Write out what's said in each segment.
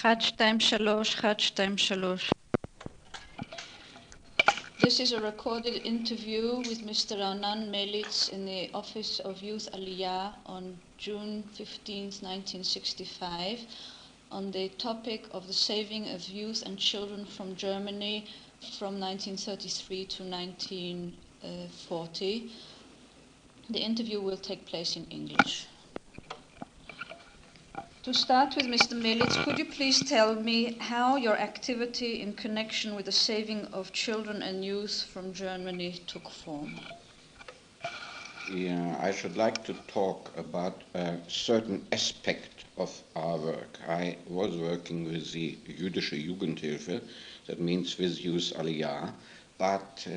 1, 2, 3, 1, 2, 3. This is a recorded interview with Mr. Raanan Melitz in the Office of Youth Aliyah on June 15, 1965, on the topic of the saving of youth and children from Germany from 1933 to 1940. The interview will take place in English. To start with, Mr. Melitz, could you please tell me how your activity in connection with the saving of children and youth from Germany took form? Yeah, I should like to talk about a certain aspect of our work. I was working with the Jüdische Jugendhilfe, that means with Youth Aliyah, but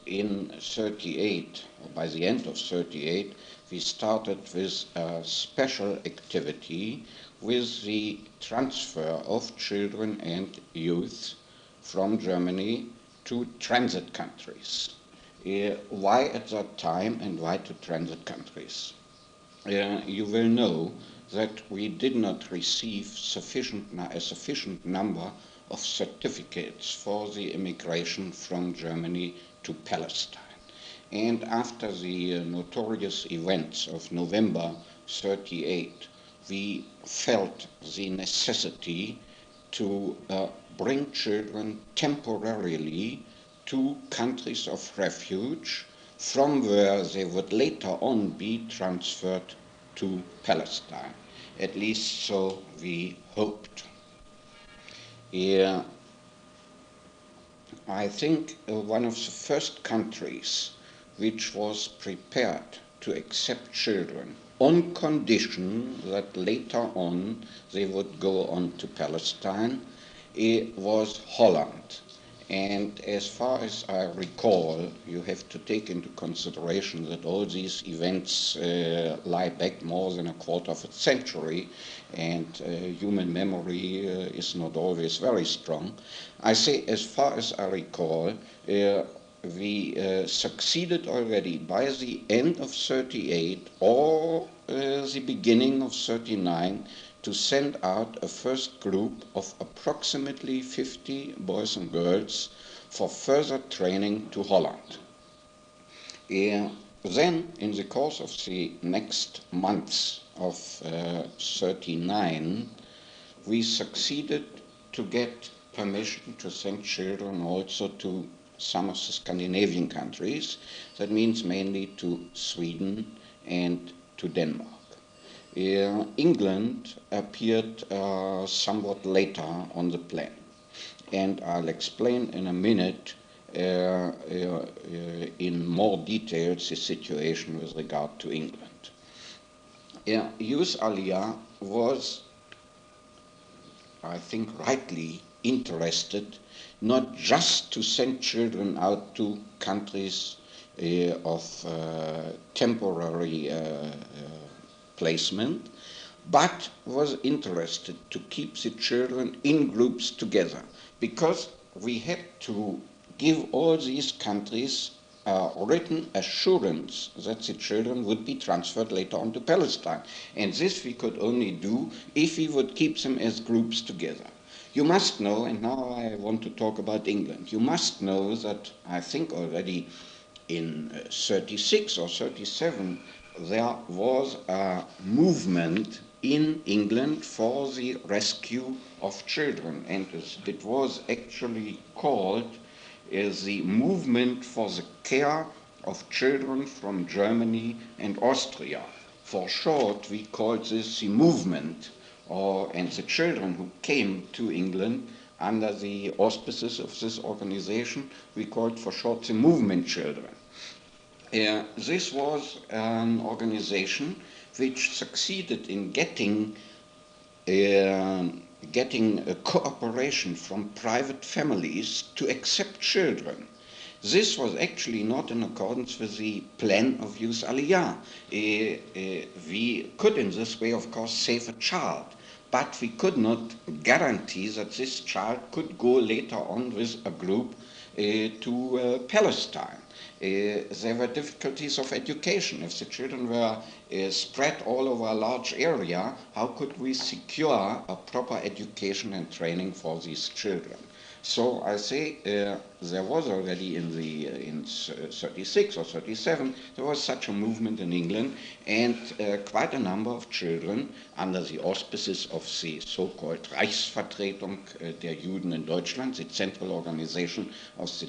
in 38, or by the end of 38, we started with a special activity with the transfer of children and youth from Germany to transit countries. Why at that time and why to transit countries? You will know that we did not receive a sufficient number of certificates for the immigration from Germany to Palestine. And after the notorious events of November 38, we felt the necessity to bring children temporarily to countries of refuge from where they would later on be transferred to Palestine. At least so we hoped. I think one of the first countries which was prepared to accept children on condition that later on they would go on to Palestine, was Holland. And as far as I recall, you have to take into consideration that all these events lie back more than a quarter of a century, and human memory is not always very strong. I say, as far as I recall, we succeeded already by the end of 38 or the beginning of 39 to send out a first group of approximately 50 boys and girls for further training to Holland. Then, in the course of the next months of 39, we succeeded to get permission to send children also to some of the Scandinavian countries. That means mainly to Sweden and to Denmark. England appeared somewhat later on the plan, and I'll explain in a minute in more details the situation with regard to England. Youth Aliyah was, I think rightly, interested not just to send children out to countries of temporary placement, but was interested to keep the children in groups together, because we had to give all these countries written assurance that the children would be transferred later on to Palestine. And this we could only do if we would keep them as groups together. You must know, and now I want to talk about England, you must know that I think already in 36 or 37 there was a movement in England for the rescue of children, and it was actually called the Movement for the Care of Children from Germany and Austria. For short, we called this the movement, and the children who came to England under the auspices of this organization, we called for short the movement children. This was an organization which succeeded in getting a cooperation from private families to accept children. This was actually not in accordance with the plan of Youth Aliyah. We could in this way, of course, save a child, but we could not guarantee that this child could go later on with a group to Palestine. There were difficulties of education. If the children were spread all over a large area, how could we secure a proper education and training for these children? So I say there was already in 36 or 37, there was such a movement in England, and quite a number of children under the auspices of the so-called Reichsvertretung der Juden in Deutschland, the central organization of the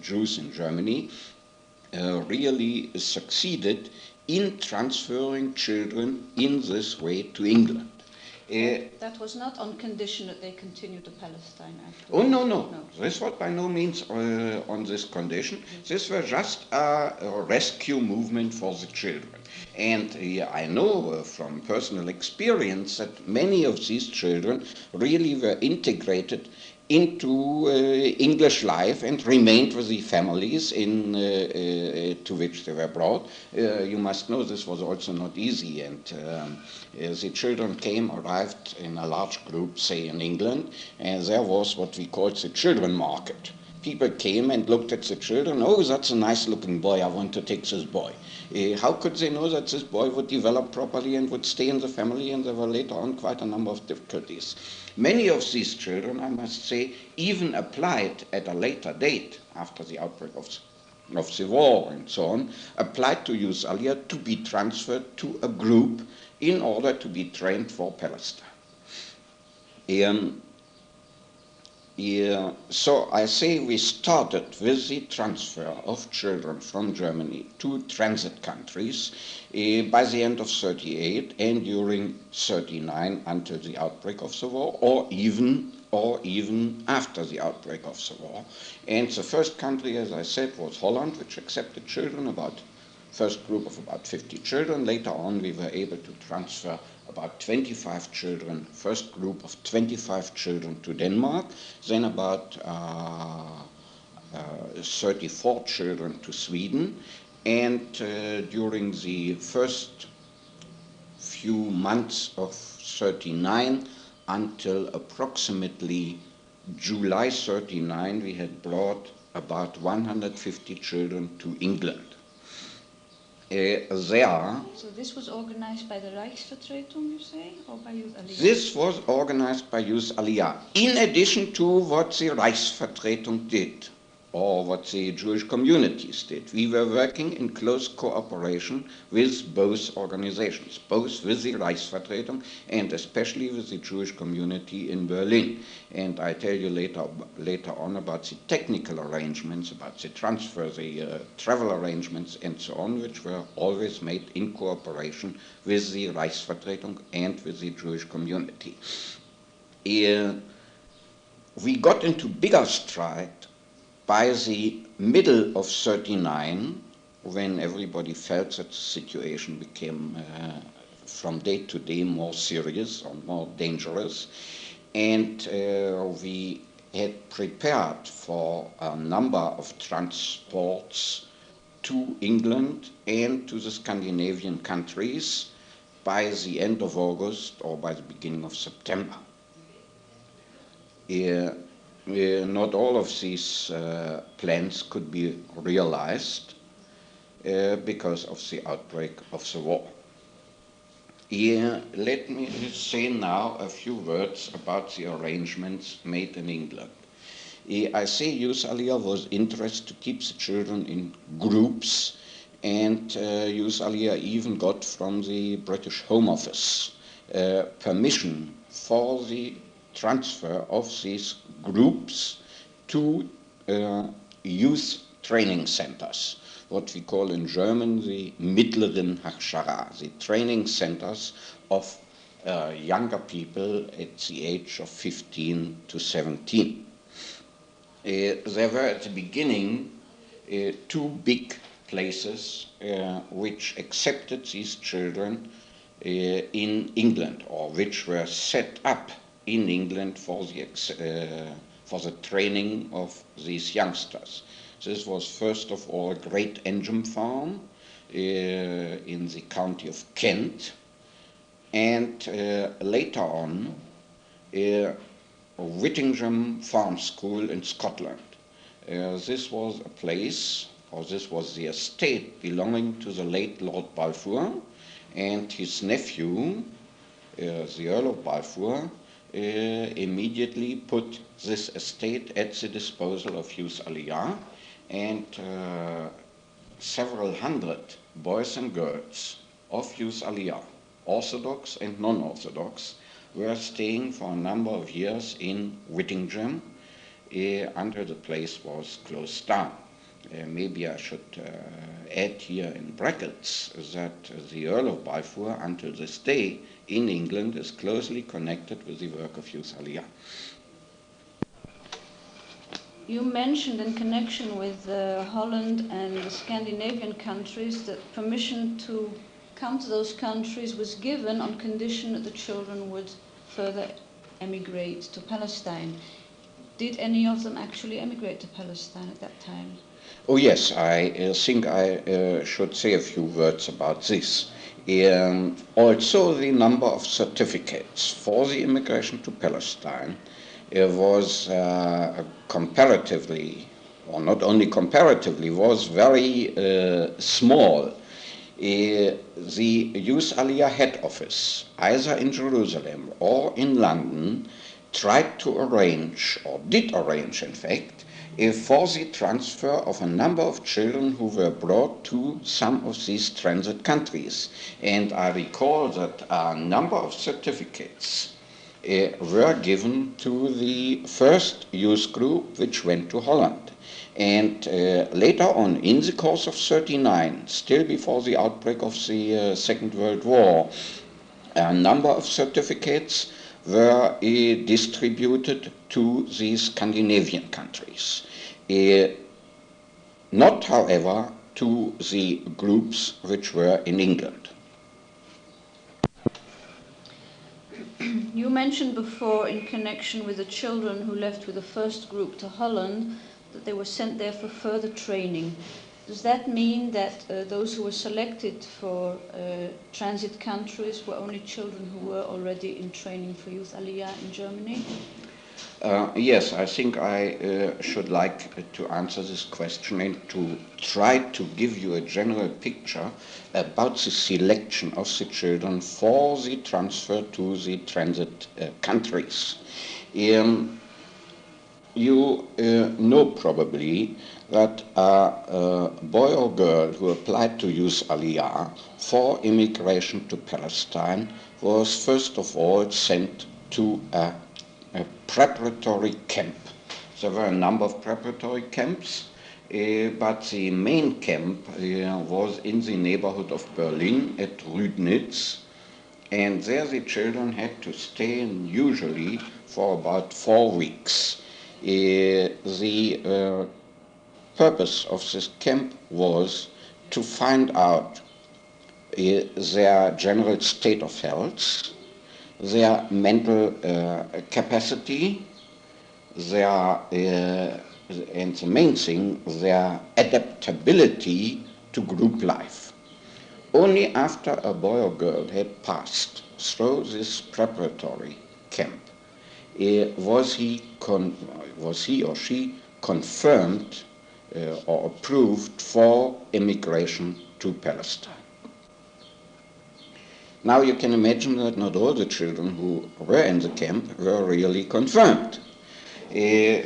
Jews in Germany, really succeeded in transferring children in this way to England. That was not on condition that they continue to Palestine afterwards. Oh, no. This was by no means on this condition. This was just a rescue movement for the children. And I know from personal experience that many of these children really were integrated into English life and remained with the families to which they were brought. You must know this was also not easy, and the children arrived in a large group, say in England, and there was what we called the children market. People came and looked at the children. Oh, that's a nice looking boy, I want to take this boy. How could they know that this boy would develop properly and would stay in the family? And there were later on quite a number of difficulties. Many of these children, I must say, even applied at a later date, after the outbreak of the war and so on, applied to Youth Aliyah to be transferred to a group in order to be trained for Palestine. So I say we started with the transfer of children from Germany to transit countries by the end of 38 and during 39 until the outbreak of the war, or even after the outbreak of the war. And the first country, as I said, was Holland, which accepted children, first group of about 50 children. Later on, we were able to transfer about 25 children, first group of 25 children to Denmark, then about 34 children to Sweden, and during the first few months of 39 until approximately July 39, we had brought about 150 children to England. So this was organized by the Reichsvertretung, you say, or by Youth Aliyah? This was organized by Youth Aliyah, in addition to what the Reichsvertretung did, or what the Jewish communities did. We were working in close cooperation with both organizations, both with the Reichsvertretung and especially with the Jewish community in Berlin. And I tell you later on about the technical arrangements, about the transfer, the travel arrangements and so on, which were always made in cooperation with the Reichsvertretung and with the Jewish community. We got into bigger stride by the middle of 39, when everybody felt that the situation became from day to day more serious or more dangerous, and we had prepared for a number of transports to England and to the Scandinavian countries by the end of August or by the beginning of September. Not all of these plans could be realized because of the outbreak of the war. Let me say now a few words about the arrangements made in England. I say Youth Aliyah was interested to keep the children in groups, and Youth Aliyah even got from the British Home Office permission for the transfer of these groups to youth training centers, what we call in German the mittleren Hachshara, the training centers of younger people at the age of 15 to 17. There were at the beginning two big places which accepted these children in England, or which were set up in England for the training of these youngsters. This was first of all Great Engine Farm in the county of Kent, and later on Whittingham Farm School in Scotland. This was a place or this was the estate belonging to the late Lord Balfour, and his nephew, the Earl of Balfour, immediately put this estate at the disposal of Youth Aliyah, and several hundred boys and girls of Youth Aliyah, Orthodox and non-Orthodox, were staying for a number of years in Whittingham until the place was closed down. Maybe I should add here in brackets that the Earl of Balfour until this day in England is closely connected with the work of Youth Aliyah. You mentioned in connection with Holland and the Scandinavian countries that permission to come to those countries was given on condition that the children would further emigrate to Palestine. Did any of them actually emigrate to Palestine at that time? Oh yes, I think I should say a few words about this. Also, the number of certificates for the immigration to Palestine was comparatively, or not only comparatively, was very small. The Youth Aliyah head office, either in Jerusalem or in London, tried to arrange, or did arrange in fact, for the transfer of a number of children who were brought to some of these transit countries. And I recall that a number of certificates were given to the first youth group which went to Holland. And later on, in the course of 1939, still before the outbreak of the Second World War, a number of certificates were distributed to the Scandinavian countries. Not, however, to the groups which were in England. You mentioned before, in connection with the children who left with the first group to Holland, that they were sent there for further training. Does that mean that those who were selected for transit countries were only children who were already in training for Youth Aliyah in Germany? Yes, I think I should like to answer this question and to try to give you a general picture about the selection of the children for the transfer to the transit countries. You know probably that a boy or girl who applied to Youth Aliyah for immigration to Palestine was first of all sent to a preparatory camp. There were a number of preparatory camps, but the main camp was in the neighborhood of Berlin at Rüdnitz, and there the children had to stay usually for about 4 weeks. The purpose of this camp was to find out their general state of health, their mental capacity, their, and the main thing, their adaptability to group life. Only after a boy or girl had passed through this preparatory camp was he or she confirmed or approved for immigration to Palestine. Now you can imagine that not all the children who were in the camp were really confirmed. Again,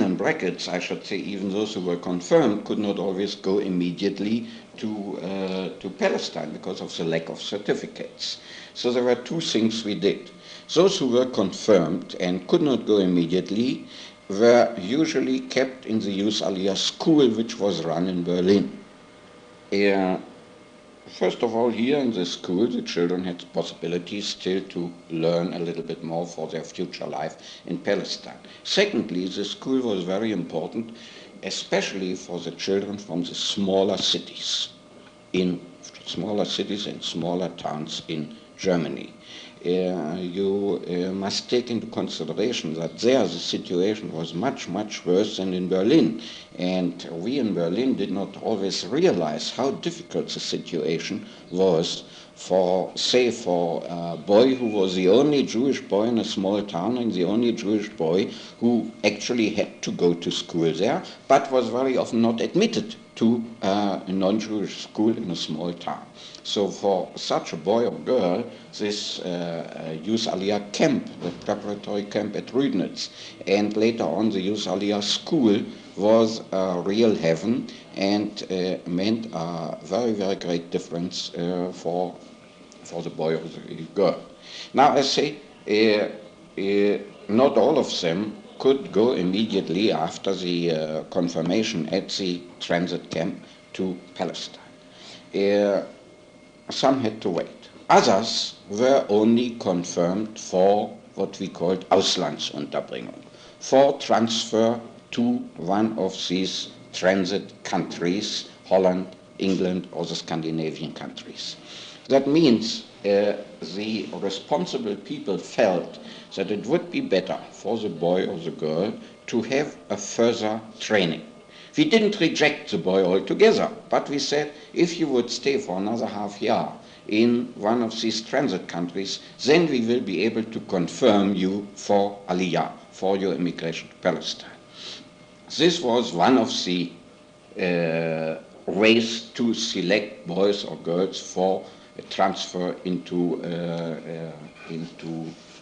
in brackets, I should say even those who were confirmed could not always go immediately to Palestine because of the lack of certificates. So there were two things we did. Those who were confirmed and could not go immediately were usually kept in the Youth Aliyah school, which was run in Berlin. First of all, here in the school, the children had the possibility still to learn a little bit more for their future life in Palestine. Secondly, the school was very important, especially for the children from the smaller cities and smaller towns in Germany. You must take into consideration that there the situation was much, much worse than in Berlin. And we in Berlin did not always realize how difficult the situation was for a boy who was the only Jewish boy in a small town and the only Jewish boy who actually had to go to school there, but was very often not admitted to a non-Jewish school in a small town. So for such a boy or girl, this Youth Aliyah camp, the preparatory camp at Rüdnitz, and later on the Youth Aliyah school was a real heaven and meant a very, very great difference for the boy or the girl. Now I say, not all of them could go immediately after the confirmation at the transit camp to Palestine. Some had to wait. Others were only confirmed for what we called Auslandsunterbringung, for transfer to one of these transit countries, Holland, England, or the Scandinavian countries. That means the responsible people felt that it would be better for the boy or the girl to have a further training. We didn't reject the boy altogether, but we said, if you would stay for another half year in one of these transit countries, then we will be able to confirm you for Aliyah, for your immigration to Palestine. This was one of the ways to select boys or girls for a transfer into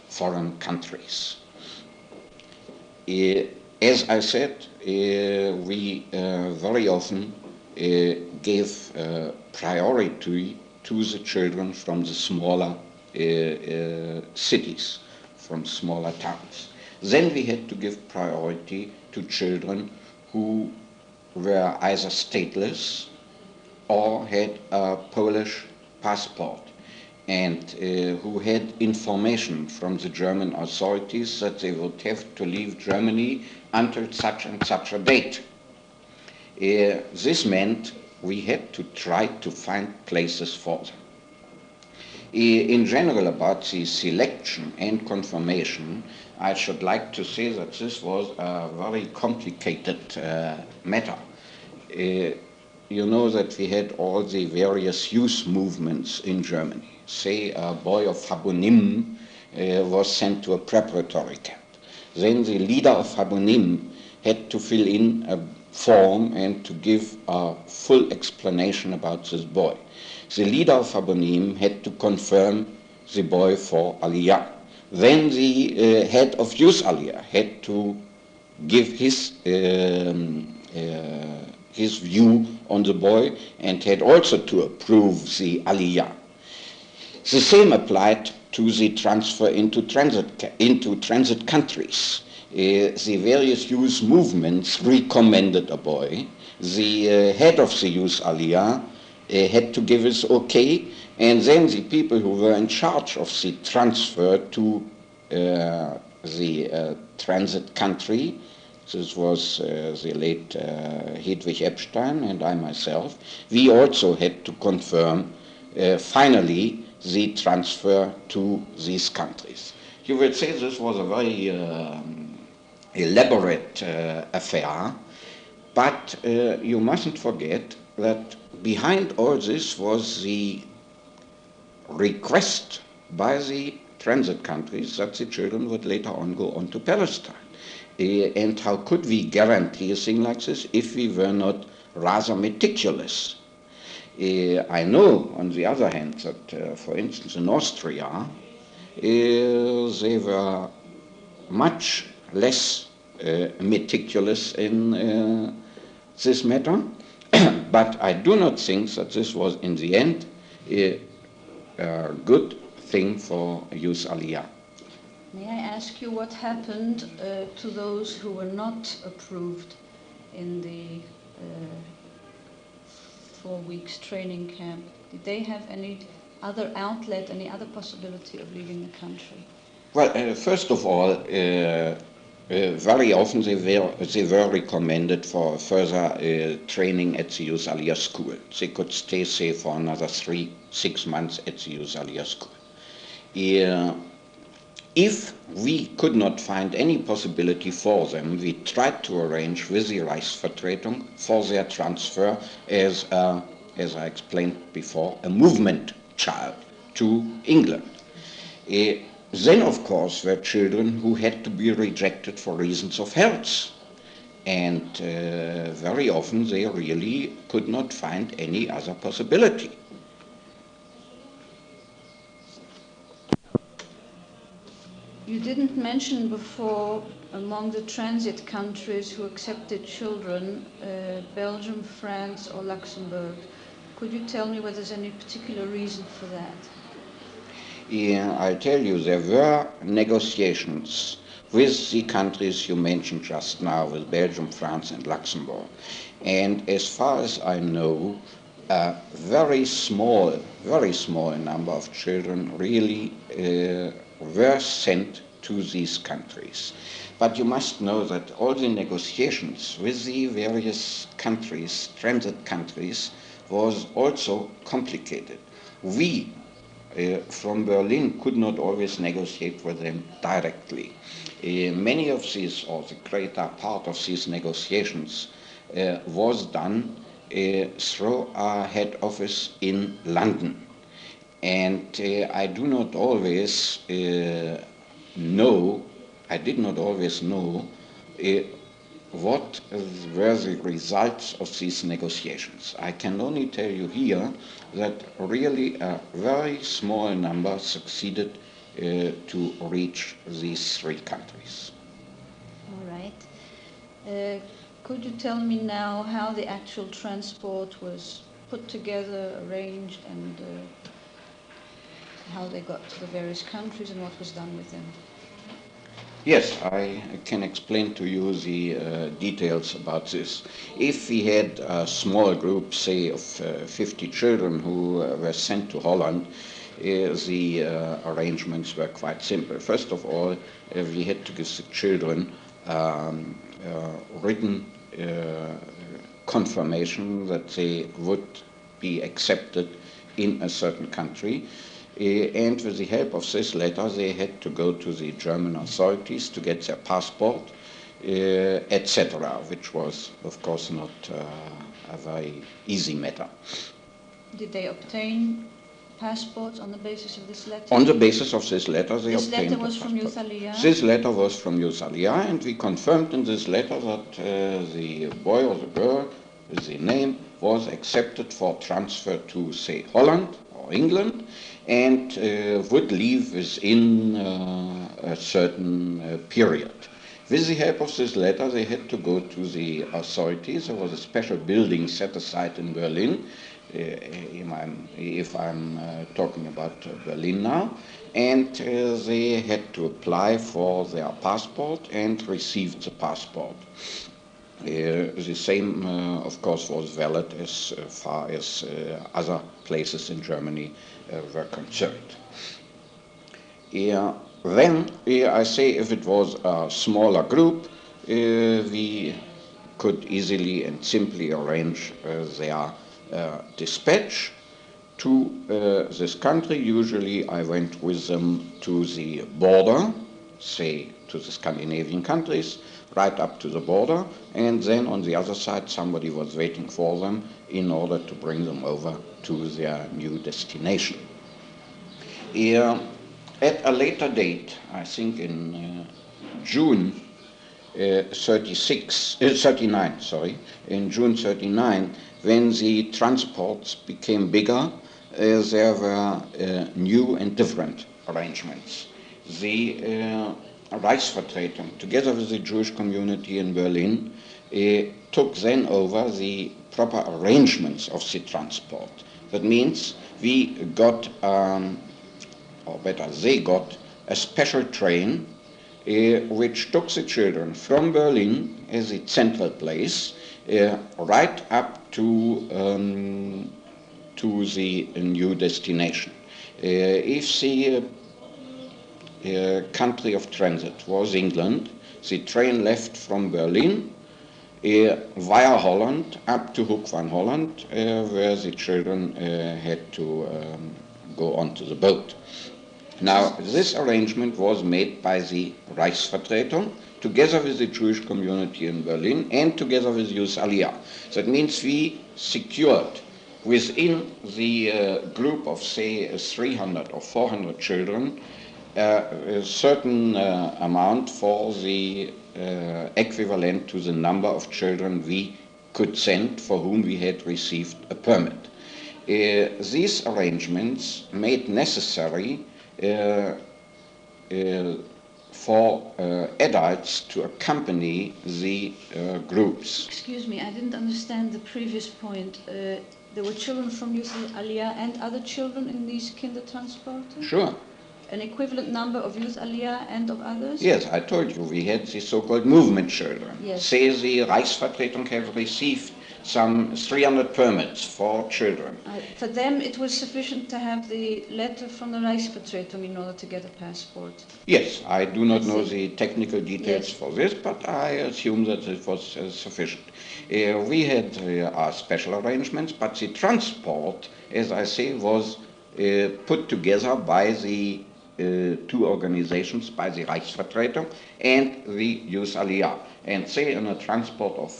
foreign countries. As I said, we very often gave priority to the children from the smaller cities, from smaller towns. Then we had to give priority to children who were either stateless or had a Polish passport and who had information from the German authorities that they would have to leave Germany until such and such a date. This meant we had to try to find places for them. In general, about the selection and confirmation, I should like to say that this was a very complicated matter. You know that we had all the various youth movements in Germany. Say a boy of Habonim was sent to a preparatory camp. Then the leader of Habonim had to fill in a form and to give a full explanation about this boy. The leader of Habonim had to confirm the boy for Aliyah. Then the head of Youth Aliyah had to give his view on the boy and had also to approve the Aliyah. The same applied to the transfer into transit countries. The various youth movements recommended a boy. The head of the Youth Aliyah had to give his okay, and then the people who were in charge of the transfer to the transit country, this was the late Hedwig Epstein and I myself, we also had to confirm finally the transfer to these countries. You would say this was a very elaborate affair, but you mustn't forget that behind all this was the request by the transit countries that the children would later on go on to Palestine. And how could we guarantee a thing like this if we were not rather meticulous? I know, on the other hand, that, for instance, in Austria, they were much less meticulous in this matter, but I do not think that this was, in the end, a good thing for Youth Aliyah. May I ask you what happened to those who were not approved in the 4 weeks training camp? Did they have any other outlet, any other possibility of leaving the country? Well, first of all, very often they were recommended for further training at the Youth Aliyah school. They could stay, say, for another 3-6 months at the Youth Aliyah school. If we could not find any possibility for them, we tried to arrange with the Reichsvertretung for their transfer as I explained before, a movement child to England. Then, of course, were children who had to be rejected for reasons of health. And very often they really could not find any other possibility. You didn't mention before, among the transit countries who accepted children, Belgium, France, or Luxembourg. Could you tell me whether there's any particular reason for that? Yeah, I'll tell you, there were negotiations with the countries you mentioned just now, with Belgium, France, and Luxembourg. And as far as I know, a very small number of children really were sent to these countries. But you must know that all the negotiations with the various countries, transit countries, was also complicated. We, from Berlin, could not always negotiate with them directly. Many of these, or the greater part of these negotiations, was done through our head office in London. And I did not always know what were the results of these negotiations. I can only tell you here that really a very small number succeeded to reach these three countries. All right. Could you tell me now how the actual transport was put together, arranged, and how they got to the various countries and what was done with them? Yes, I can explain to you the details about this. If we had a small group, say, of 50 children who were sent to Holland, the arrangements were quite simple. First of all, we had to give the children written confirmation that they would be accepted in a certain country. And with the help of this letter, they had to go to the German authorities to get their passport, etc., which was, of course, not a very easy matter. Did they obtain passports on the basis of this letter? On the basis of this letter, they this obtained letter was the from passport. Youth Aliyah? This letter was from Youth Aliyah, and we confirmed in this letter that the boy or the girl with the name was accepted for transfer to, say, Holland or England, and would leave within a certain period. With the help of this letter, they had to go to the authorities. There was a special building set aside in Berlin, if I'm talking about Berlin now, and they had to apply for their passport and received the passport. The same, of course, was valid as far as other places in Germany were concerned. Then, I say, if it was a smaller group, we could easily and simply arrange their dispatch to this country. Usually I went with them to the border, say to the Scandinavian countries, right up to the border, and then on the other side somebody was waiting for them in order to bring them over to their new destination. At a later date, I think in June 39, in June 39, when the transports became bigger, there were new and different arrangements. The Reichsvertretung, together with the Jewish community in Berlin, took then over the proper arrangements of the transport. That means we got, or better, they got a special train which took the children from Berlin as a central place right up to the new destination. If the country of transit was England, the train left from Berlin via Holland up to Hoek van Holland, where the children had to go onto the boat. Now, this arrangement was made by the Reichsvertretung, together with the Jewish community in Berlin and together with Youth Aliyah. That means we secured within the group of, say, 300 or 400 children, a certain amount for the equivalent to the number of children we could send for whom we had received a permit. These arrangements made necessary for adults to accompany the groups. Excuse me, I didn't understand the previous point. There were children from Youth Aliyah and other children in these Kindertransporte? Sure. An equivalent number of Youth Aliyah and of others? Yes, I told you, we had the so-called movement children. Yes. Say the Reichsvertretung have received some 300 permits for children. For them it was sufficient to have the letter from the Reichsvertretung in order to get a passport. Yes, I do not know the technical details Yes. for this, but I assume that it was sufficient. We had our special arrangements, but the transport, as I say, was put together by the two organizations, by the Reichsvertretung and the Youth Aliyah. And say in a transport of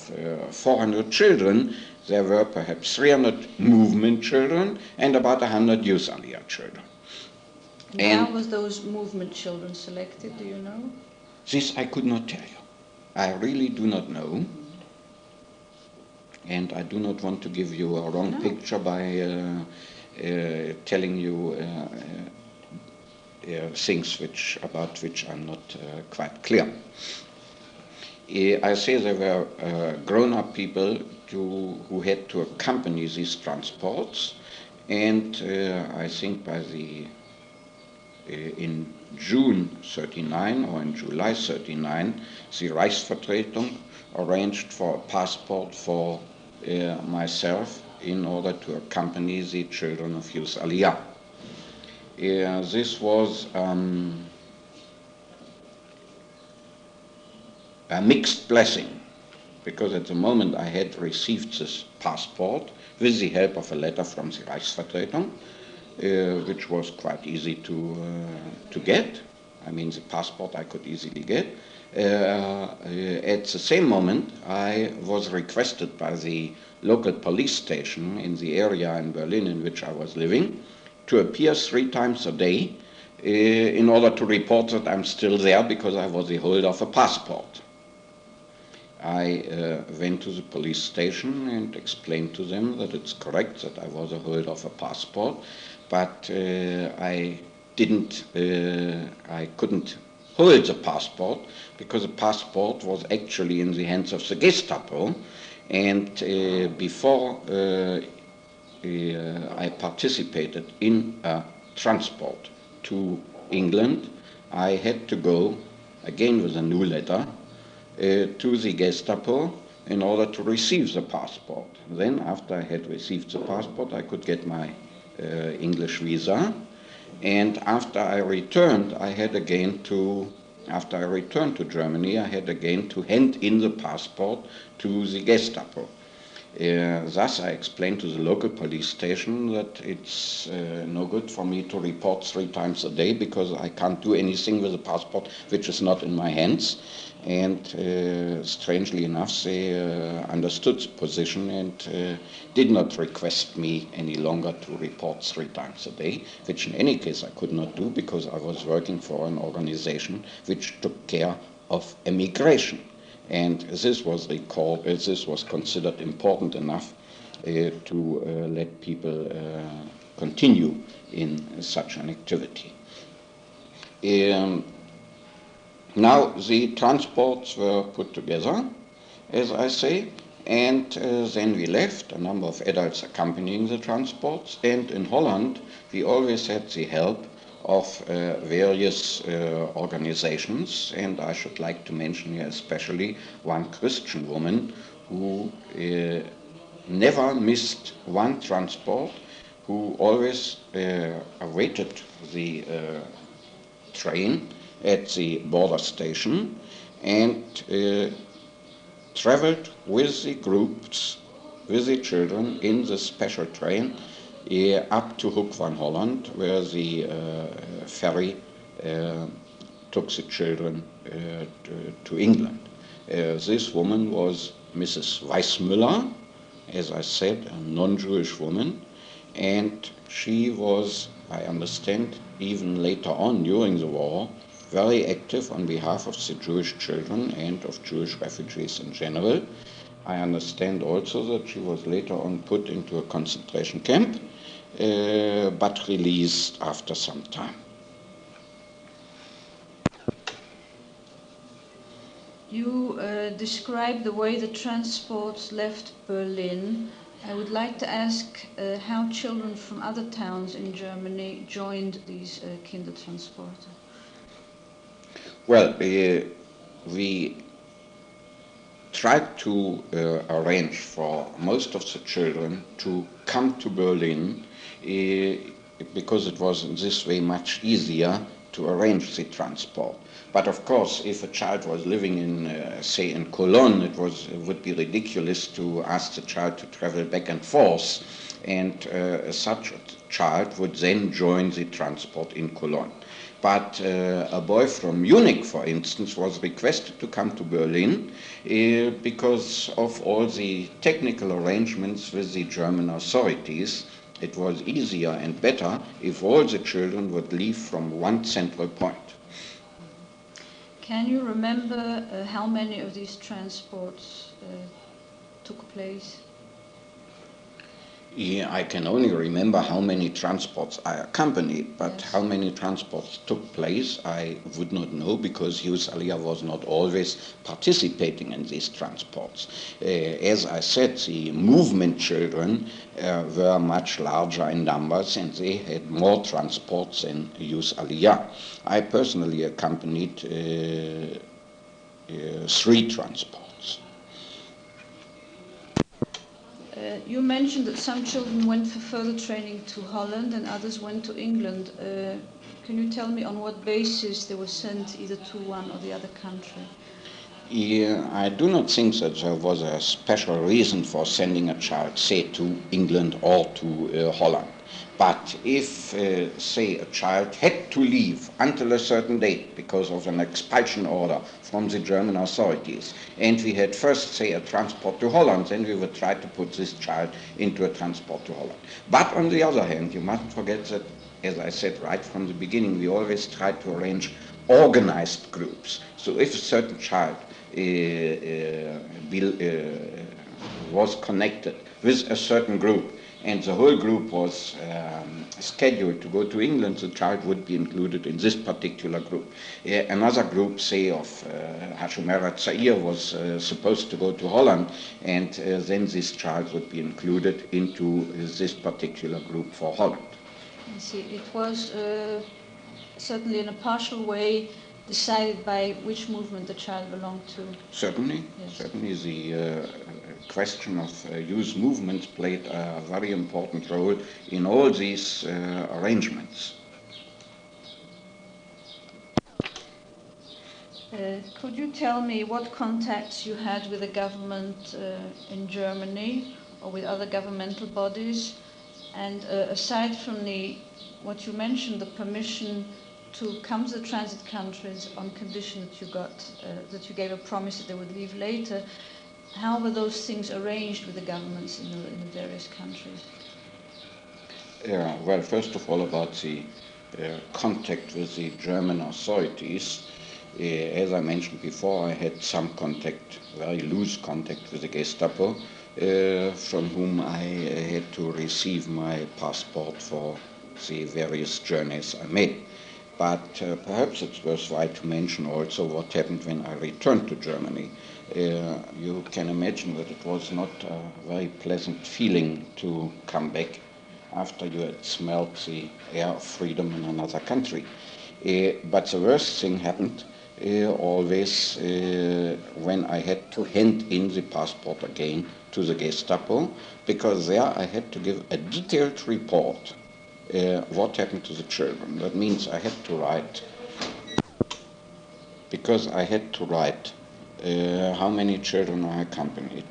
400 children, there were perhaps 300 movement children and about 100 Youth Aliyah children. How was those movement children selected, do you know? This I could not tell you. I really do not know. And I do not want to give you a wrong picture by telling you things about which I'm not quite clear. I say there were grown-up people who had to accompany these transports, and I think in June 39 or in July 39, the Reichsvertretung arranged for a passport for myself in order to accompany the children of Youth Aliyah. This was a mixed blessing, because at the moment I had received this passport with the help of a letter from the Reichsvertretung, which was quite easy to get. I mean, the passport I could easily get. At the same moment, I was requested by the local police station in the area in Berlin in which I was living to appear 3 times a day in order to report that I'm still there because I was the holder of a passport. I went to the police station and explained to them that it's correct that I was a holder of a passport, but I couldn't hold the passport because the passport was actually in the hands of the Gestapo, and before I participated in a transport to England, I had to go again with a new letter to the Gestapo in order to receive the passport. Then, after I had received the passport, I could get my English visa, and after I returned to Germany, I had again to hand in the passport to the Gestapo. Thus, I explained to the local police station that it's no good for me to report 3 times a day because I can't do anything with the passport which is not in my hands. And strangely enough, they understood the position and did not request me any longer to report 3 times a day, which in any case I could not do because I was working for an organization which took care of emigration. And this was considered important enough to let people continue in such an activity. Now the transports were put together, as I say, and then we left, a number of adults accompanying the transports, and in Holland we always had the help of various organizations, and I should like to mention here especially one Christian woman who never missed one transport, who always awaited the train at the border station and traveled with the groups, with the children in the special train up to Hoek van Holland, where the ferry took the children to England. This woman was Mrs. Weissmuller, as I said, a non-Jewish woman, and she was, I understand, even later on during the war, very active on behalf of the Jewish children and of Jewish refugees in general. I understand also that she was later on put into a concentration camp, but released after some time. You describe the way the transports left Berlin. I would like to ask how children from other towns in Germany joined these Kindertransporte. Well, we tried to arrange for most of the children to come to Berlin because it was in this way much easier to arrange the transport. But of course, if a child was living in, say, in Cologne, it would be ridiculous to ask the child to travel back and forth, and such a child would then join the transport in Cologne. But a boy from Munich, for instance, was requested to come to Berlin because of all the technical arrangements with the German authorities. It was easier and better if all the children would leave from one central point. Can you remember how many of these transports took place? Yeah, I can only remember how many transports I accompanied, but yes, how many transports took place I would not know, because Youth Aliyah was not always participating in these transports. As I said, the movement children were much larger in numbers, and they had more transports than Youth Aliyah. I personally accompanied 3 transports. You mentioned that some children went for further training to Holland and others went to England. Can you tell me on what basis they were sent either to one or the other country? Yeah, I do not think that there was a special reason for sending a child, say, to England or to Holland. But if, say, a child had to leave until a certain date because of an expulsion order from the German authorities, and we had first, say, a transport to Holland, then we would try to put this child into a transport to Holland. But on the other hand, you mustn't forget that, as I said right from the beginning, we always tried to arrange organized groups. So if a certain child was connected with a certain group, and the whole group was scheduled to go to England, the child would be included in this particular group. Another group, say, of Hashumera Tzair was supposed to go to Holland, and then this child would be included into this particular group for Holland. I see. It was certainly in a partial way decided by which movement the child belonged to. Certainly. Yes. Certainly the question of youth movements played a very important role in all these arrangements. Could you tell me what contacts you had with the government in Germany or with other governmental bodies? And aside from what you mentioned, the permission to come to the transit countries on condition that you gave a promise that they would leave later, how were those things arranged with the governments in the various countries? Well, first of all, about the contact with the German authorities. As I mentioned before, I had some contact, very loose contact with the Gestapo, from whom I had to receive my passport for the various journeys I made. But perhaps it's worthwhile to mention also what happened when I returned to Germany. You can imagine that it was not a very pleasant feeling to come back after you had smelled the air of freedom in another country. But the worst thing happened always when I had to hand in the passport again to the Gestapo, because there I had to give a detailed report what happened to the children. That means I had to write, because I had to write how many children I accompanied.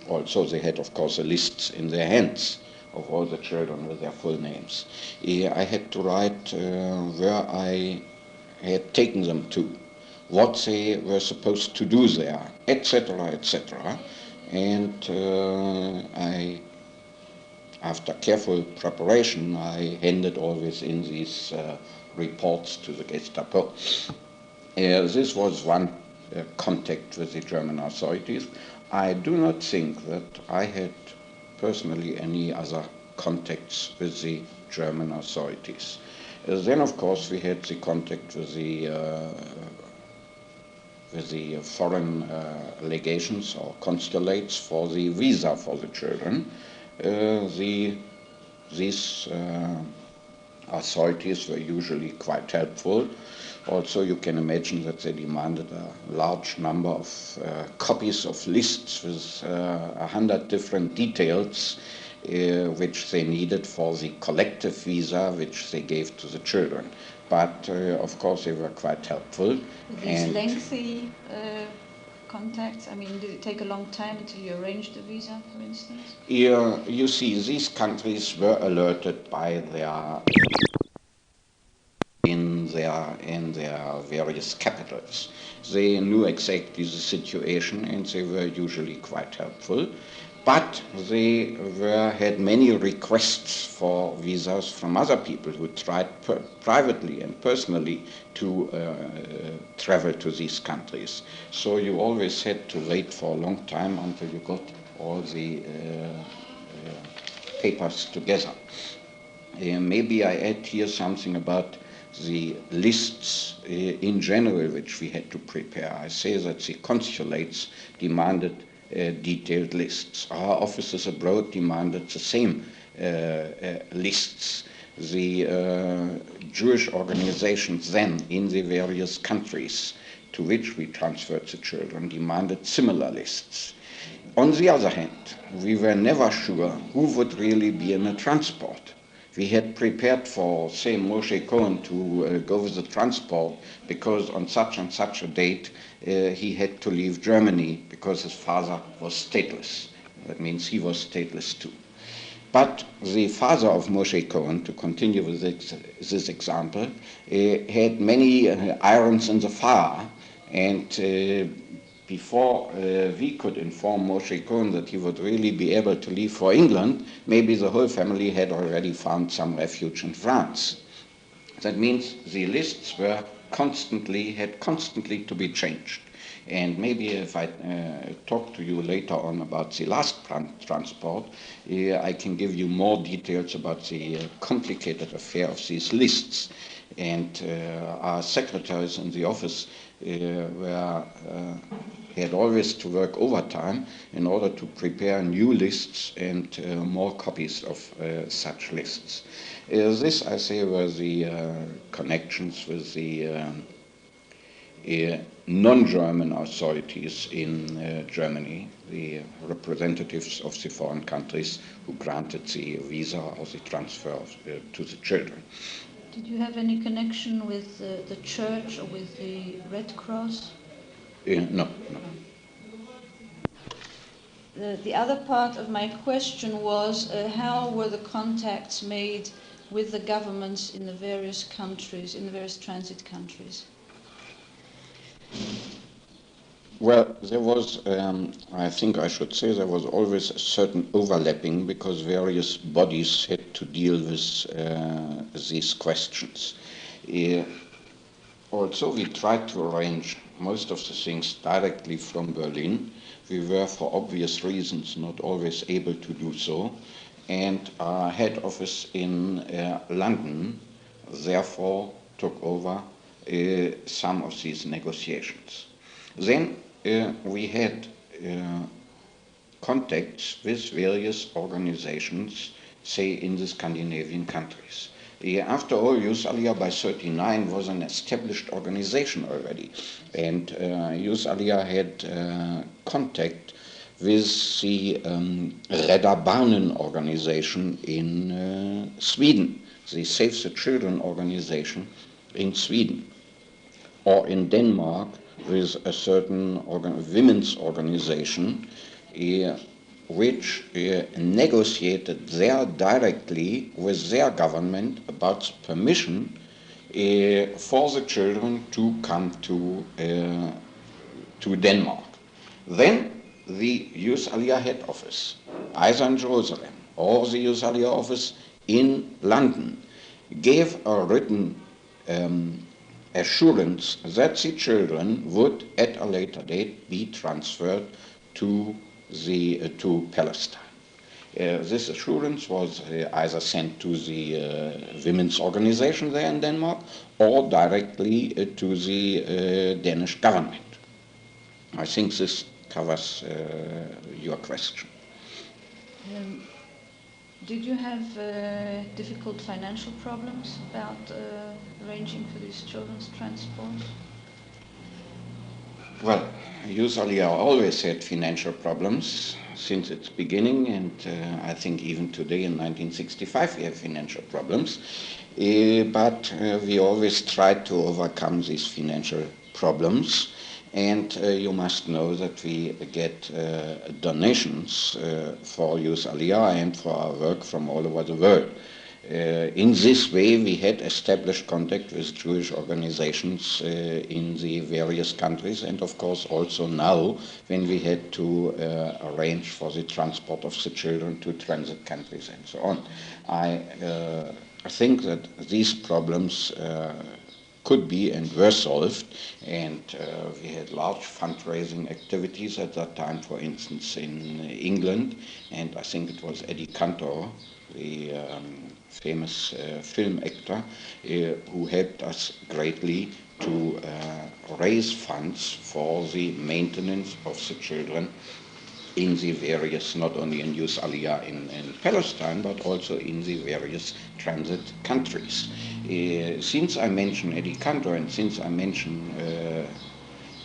Also, they had, of course, a list in their hands of all the children with their full names. I had to write where I had taken them to, what they were supposed to do there, etc., etc. and after careful preparation, I handed always in these reports to the Gestapo. This was one contact with the German authorities. I do not think that I had personally any other contacts with the German authorities. Then, of course, we had the contact with the foreign legations or consulates for the visa for the children. These authorities were usually quite helpful. Also, you can imagine that they demanded a large number of copies of lists with 100 different details which they needed for the collective visa which they gave to the children. But of course they were quite helpful. These lengthy contacts, I mean, did it take a long time until you arranged the visa, for instance? You see, these countries were alerted by in their various capitals. They knew exactly the situation and they were usually quite helpful. But they had many requests for visas from other people who tried privately and personally to travel to these countries. So you always had to wait for a long time until you got all the papers together. Maybe I add here something about the lists in general which we had to prepare. I say that the consulates demanded detailed lists. Our offices abroad demanded the same lists. The Jewish organizations then in the various countries to which we transferred the children demanded similar lists. On the other hand, we were never sure who would really be in a transport. We had prepared for, say, Moshe Cohen to go with the transport because on such and such a date he had to leave Germany because his father was stateless. That means he was stateless too. But the father of Moshe Cohen, to continue with this example, had many irons in the fire, and before we could inform Moshe Cohen that he would really be able to leave for England, maybe the whole family had already found some refuge in France. That means the lists were had constantly to be changed. And maybe if I talk to you later on about the last transport, I can give you more details about the complicated affair of these lists. And our secretaries in the office had always to work overtime in order to prepare new lists and more copies of such lists. This, I say, were the connections with the non-German authorities in Germany, the representatives of the foreign countries who granted the visa or the transfer to the children. Did you have any connection with the church or with the Red Cross? No. The other part of my question was how were the contacts made with the governments in the various countries, in the various transit countries? Well, there was, I think I should say, there was always a certain overlapping because various bodies had to deal with these questions. Also, we tried to arrange most of the things directly from Berlin. We were, for obvious reasons, not always able to do so. And our head office in London, therefore, took over some of these negotiations. Then we had contacts with various organizations, say, in the Scandinavian countries. After all, Youth Aliyah by 1939 was an established organization already, and Youth Aliyah had contact with the Rädda Barnen organization in Sweden, the Save the Children organization in Sweden, or in Denmark with a certain women's organization which negotiated there directly with their government about permission for the children to come to Denmark. Then the Youth Aliyah head office, either in Jerusalem or the Youth Aliyah office in London, gave a written assurance that the children would at a later date be transferred to Palestine. This assurance was either sent to the women's organization there in Denmark or directly to the Danish government. I think this covers your question. Did you have difficult financial problems about arranging for these children's transport? Well, Youth Aliyah always had financial problems since its beginning, and I think even today in 1965 we have financial problems. But we always tried to overcome these financial problems. And you must know that we get donations for Youth Aliyah and for our work from all over the world. In this way, we had established contact with Jewish organizations in the various countries, and of course also now when we had to arrange for the transport of the children to transit countries and so on. I think that these problems could be and were solved, and we had large fundraising activities at that time, for instance in England, and I think it was Eddie Cantor, the famous film actor, who helped us greatly to raise funds for the maintenance of the children in the various, not only in Youth Aliyah in Palestine, but also in the various transit countries. Since I mentioned Eddie Cantor and since I mentioned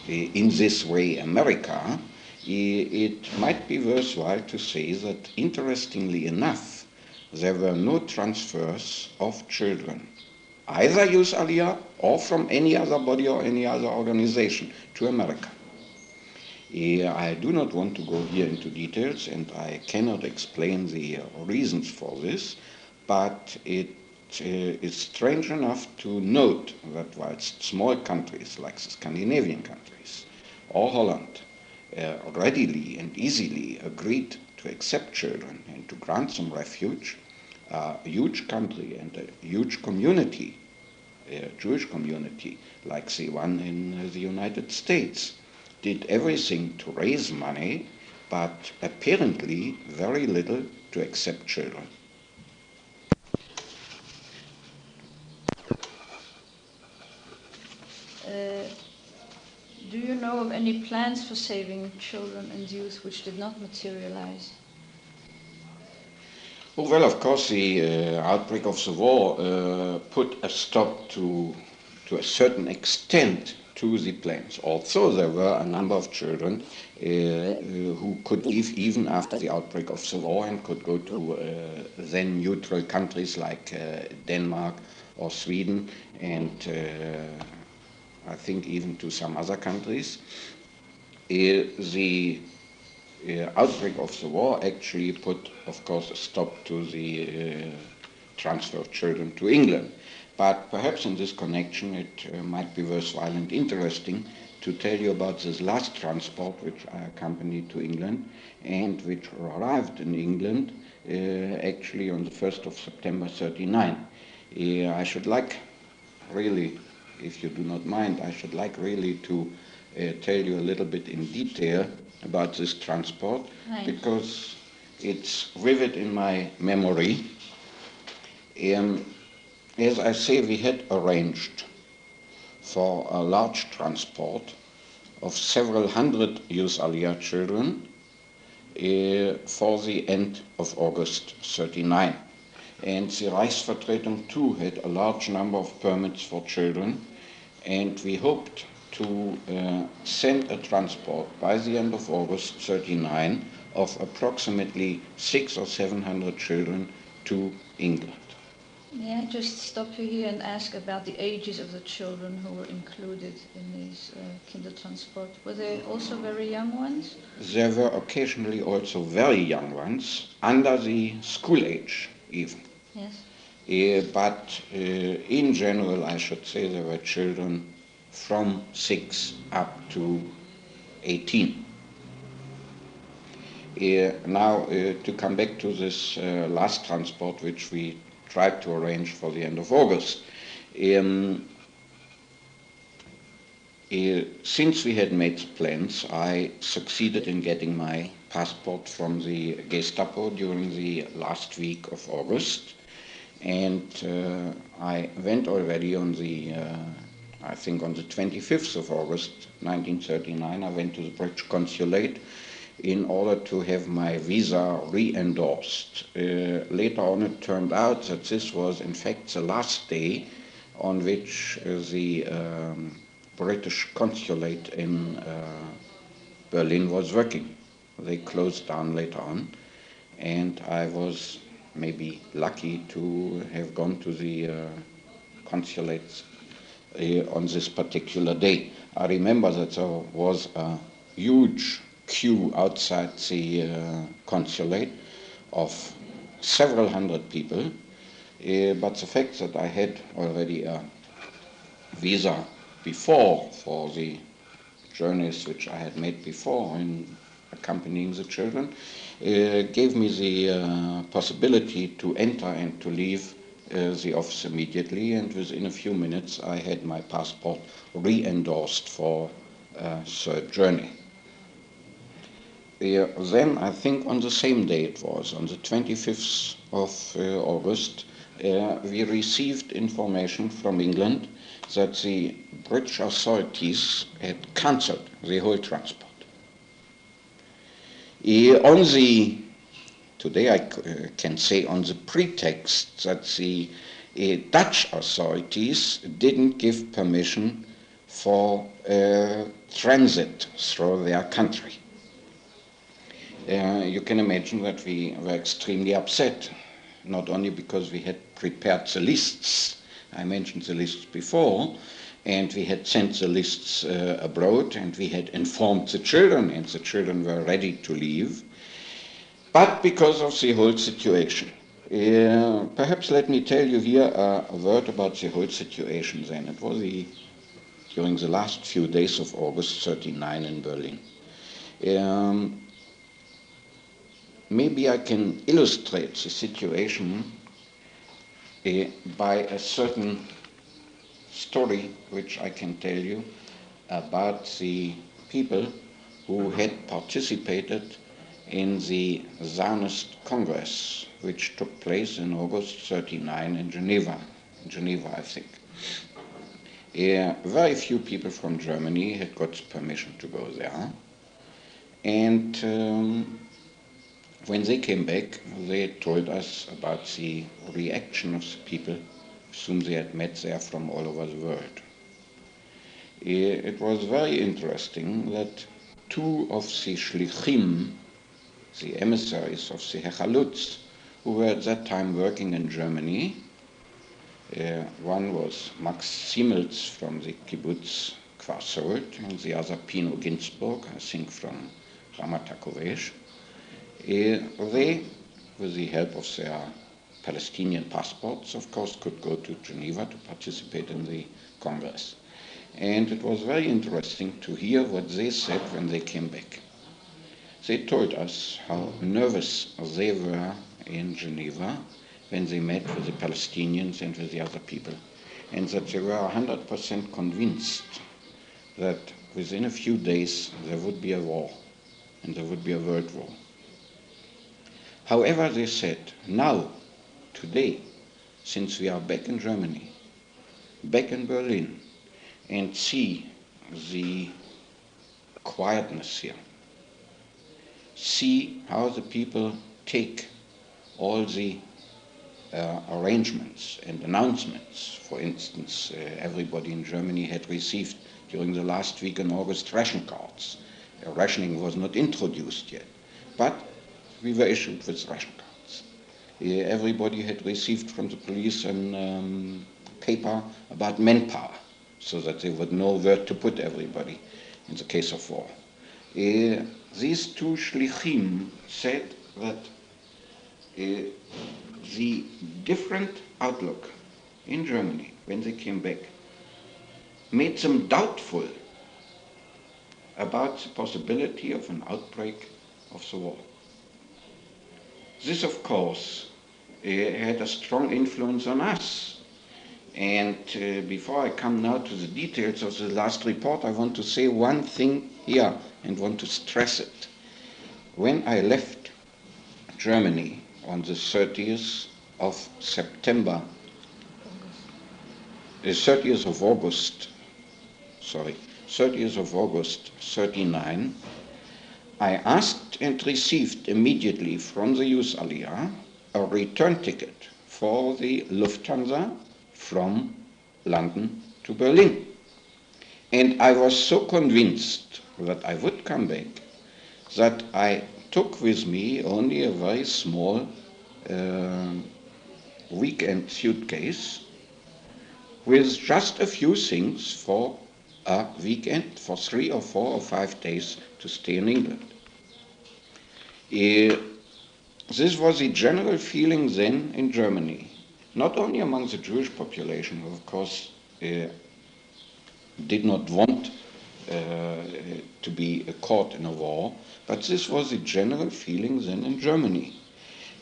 in this way America, it might be worthwhile to say that interestingly enough, there were no transfers of children, either Youth Aliyah or from any other body or any other organization to America. I do not want to go here into details, and I cannot explain the reasons for this, but it is strange enough to note that whilst small countries like the Scandinavian countries or Holland readily and easily agreed to accept children and to grant them refuge, a huge country and a huge community, a Jewish community like the one in the United States, did everything to raise money, but apparently very little to accept children. Do you know of any plans for saving children and youth which did not materialize? Oh, well, of course, the outbreak of the war put a stop to a certain extent to the plans. Also, there were a number of children who could leave even after the outbreak of the war and could go to then neutral countries like Denmark or Sweden, and I think even to some other countries. The outbreak of the war actually put, of course, a stop to the transfer of children to England. But perhaps in this connection it might be worthwhile and interesting to tell you about this last transport which I accompanied to England and which arrived in England actually on the 1st of September 1939. I should like really, if you do not mind, I should like really to tell you a little bit in detail about this transport, because it's vivid in my memory. As I say, we had arranged for a large transport of several hundred Youth Aliyah children for the end of August 1939. And the Reichsvertretung too had a large number of permits for children, and we hoped to send a transport by the end of August 1939 of approximately 600 or 700 children to England. May I just stop you here and ask about the ages of the children who were included in these Kindertransport? Were they also very young ones? There were occasionally also very young ones, under the school age even. Yes. But in general, I should say there were children from 6 up to 18. Now, to come back to this last transport, which we tried to arrange for the end of August. Since we had made plans, I succeeded in getting my passport from the Gestapo during the last week of August. And I went already on the, I think on the 25th of August, 1939, I went to the British Consulate in order to have my visa re-endorsed. Later on it turned out that this was in fact the last day on which the British Consulate in Berlin was working. They closed down later on, and I was maybe lucky to have gone to the consulates on this particular day. I remember that there was a huge queue outside the consulate of several hundred people, but the fact that I had already a visa before for the journeys which I had made before in accompanying the children gave me the possibility to enter and to leave the office immediately, and within a few minutes I had my passport re-endorsed for a third journey. Then I think on the same day it was, on the 25th of August, we received information from England that the British authorities had cancelled the whole transport. Today I can say on the pretext that the Dutch authorities didn't give permission for transit through their country. You can imagine that we were extremely upset, not only because we had prepared the lists, I mentioned the lists before, and we had sent the lists abroad, and we had informed the children, and the children were ready to leave, but because of the whole situation. Perhaps let me tell you here a word about the whole situation then. It was during the last few days of August 39 in Berlin. Maybe I can illustrate the situation by a certain story which I can tell you about the people who had participated in the Zionist Congress, which took place in August 39 in Geneva, I think. Very few people from Germany had got permission to go there, and when they came back, they told us about the reaction of the people whom they had met there from all over the world. It was very interesting that two of the shlichim, the emissaries of the Hechalutz, who were at that time working in Germany, one was Max Siemels from the kibbutz Kfar Solt, and the other Pino Ginsburg, I think from Ramat HaKoresh. They, with the help of their Palestinian passports, of course, could go to Geneva to participate in the Congress. And it was very interesting to hear what they said when they came back. They told us how nervous they were in Geneva when they met with the Palestinians and with the other people, and that they were 100% convinced that within a few days there would be a war, and there would be a world war. However, they said, now, today, since we are back in Germany, back in Berlin, and see the quietness here, see how the people take all the arrangements and announcements. For instance, everybody in Germany had received during the last week in August ration cards. Rationing was not introduced yet, but we were issued with ration cards. Everybody had received from the police a paper about manpower, so that they would know where to put everybody in the case of war. These two shlichim said that the different outlook in Germany when they came back made them doubtful about the possibility of an outbreak of the war. This, of course, had a strong influence on us. And before I come now to the details of the last report, I want to say one thing here and want to stress it. When I left Germany on the 30th of September, the 30th of August, 30th of August 39, I asked and received immediately from the Youth Aliyah a return ticket for the Lufthansa from London to Berlin. And I was so convinced that I would come back that I took with me only a very small weekend suitcase with just a few things for a weekend, for 3 or 4 or 5 days to stay in England. This was the general feeling then in Germany, not only among the Jewish population, who of course did not want to be caught in a war, but this was the general feeling then in Germany.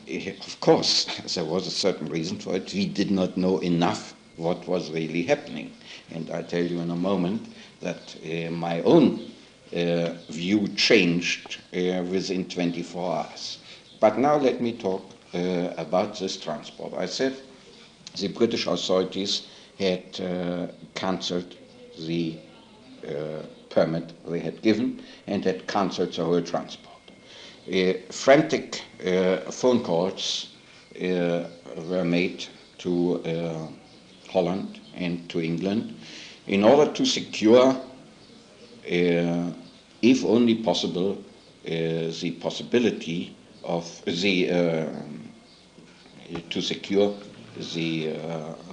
Of course, there was a certain reason for it. We did not know enough what was really happening. And I'll tell you in a moment that my own view changed within 24 hours. But now let me talk about this transport. I said the British authorities had cancelled the permit they had given and had cancelled the whole transport. Frantic phone calls were made to Holland and to England in order to secure, if only possible, the possibility of to secure the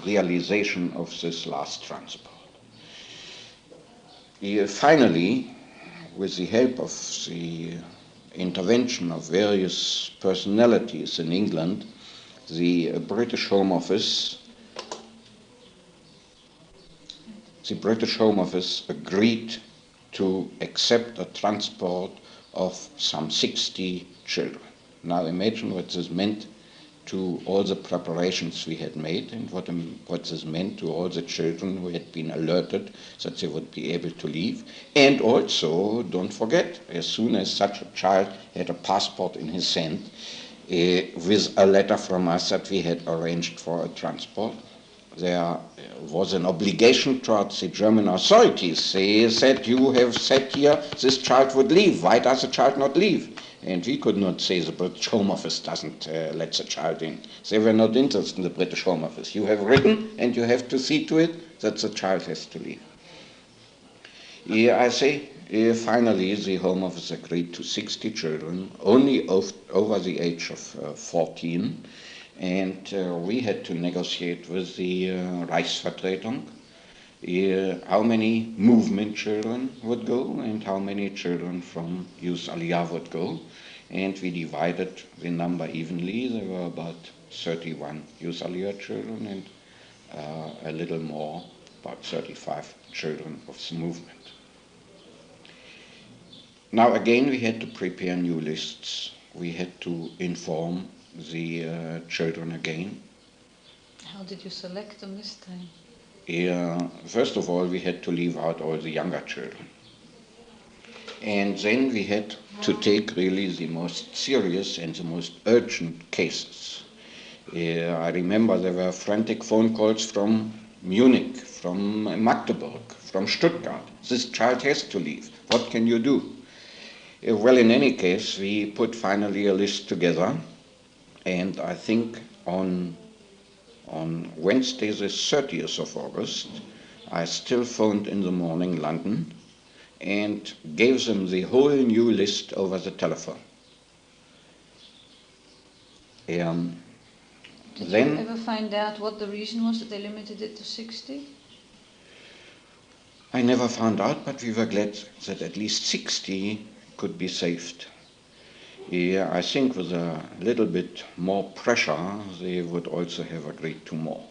realization of this last transport. Finally, with the help of the intervention of various personalities in England, the British Home Office agreed to accept a transport of some 60 children. Now imagine what this meant to all the preparations we had made and what this meant to all the children who had been alerted that they would be able to leave. And also, don't forget, as soon as such a child had a passport in his hand, with a letter from us that we had arranged for a transport, there was an obligation towards the German authorities. They said, you have said here this child would leave. Why does the child not leave? And we could not say the British Home Office doesn't let the child in. They were not interested in the British Home Office. You have written and you have to see to it that the child has to leave. I say, finally the Home Office agreed to 60 children, only over the age of 14. And we had to negotiate with the Reichsvertretung how many movement children would go and how many children from Youth Aliyah would go. And we divided the number evenly. There were about 31 Youth Aliyah children and a little more, about 35 children of the movement. Now again we had to prepare new lists. We had to inform the children again. How did you select them this time? First of all, we had to leave out all the younger children. And then we had to take really the most serious and the most urgent cases. I remember there were frantic phone calls from Munich, from Magdeburg, from Stuttgart. This child has to leave. What can you do? Well, in any case, we put finally a list together. And I think on Wednesday the 30th of August, I still phoned in the morning London and gave them the whole new list over the telephone. Did you ever find out what the reason was that they limited it to 60? I never found out, but we were glad that at least 60 could be saved. I think with a little bit more pressure, they would also have agreed to more.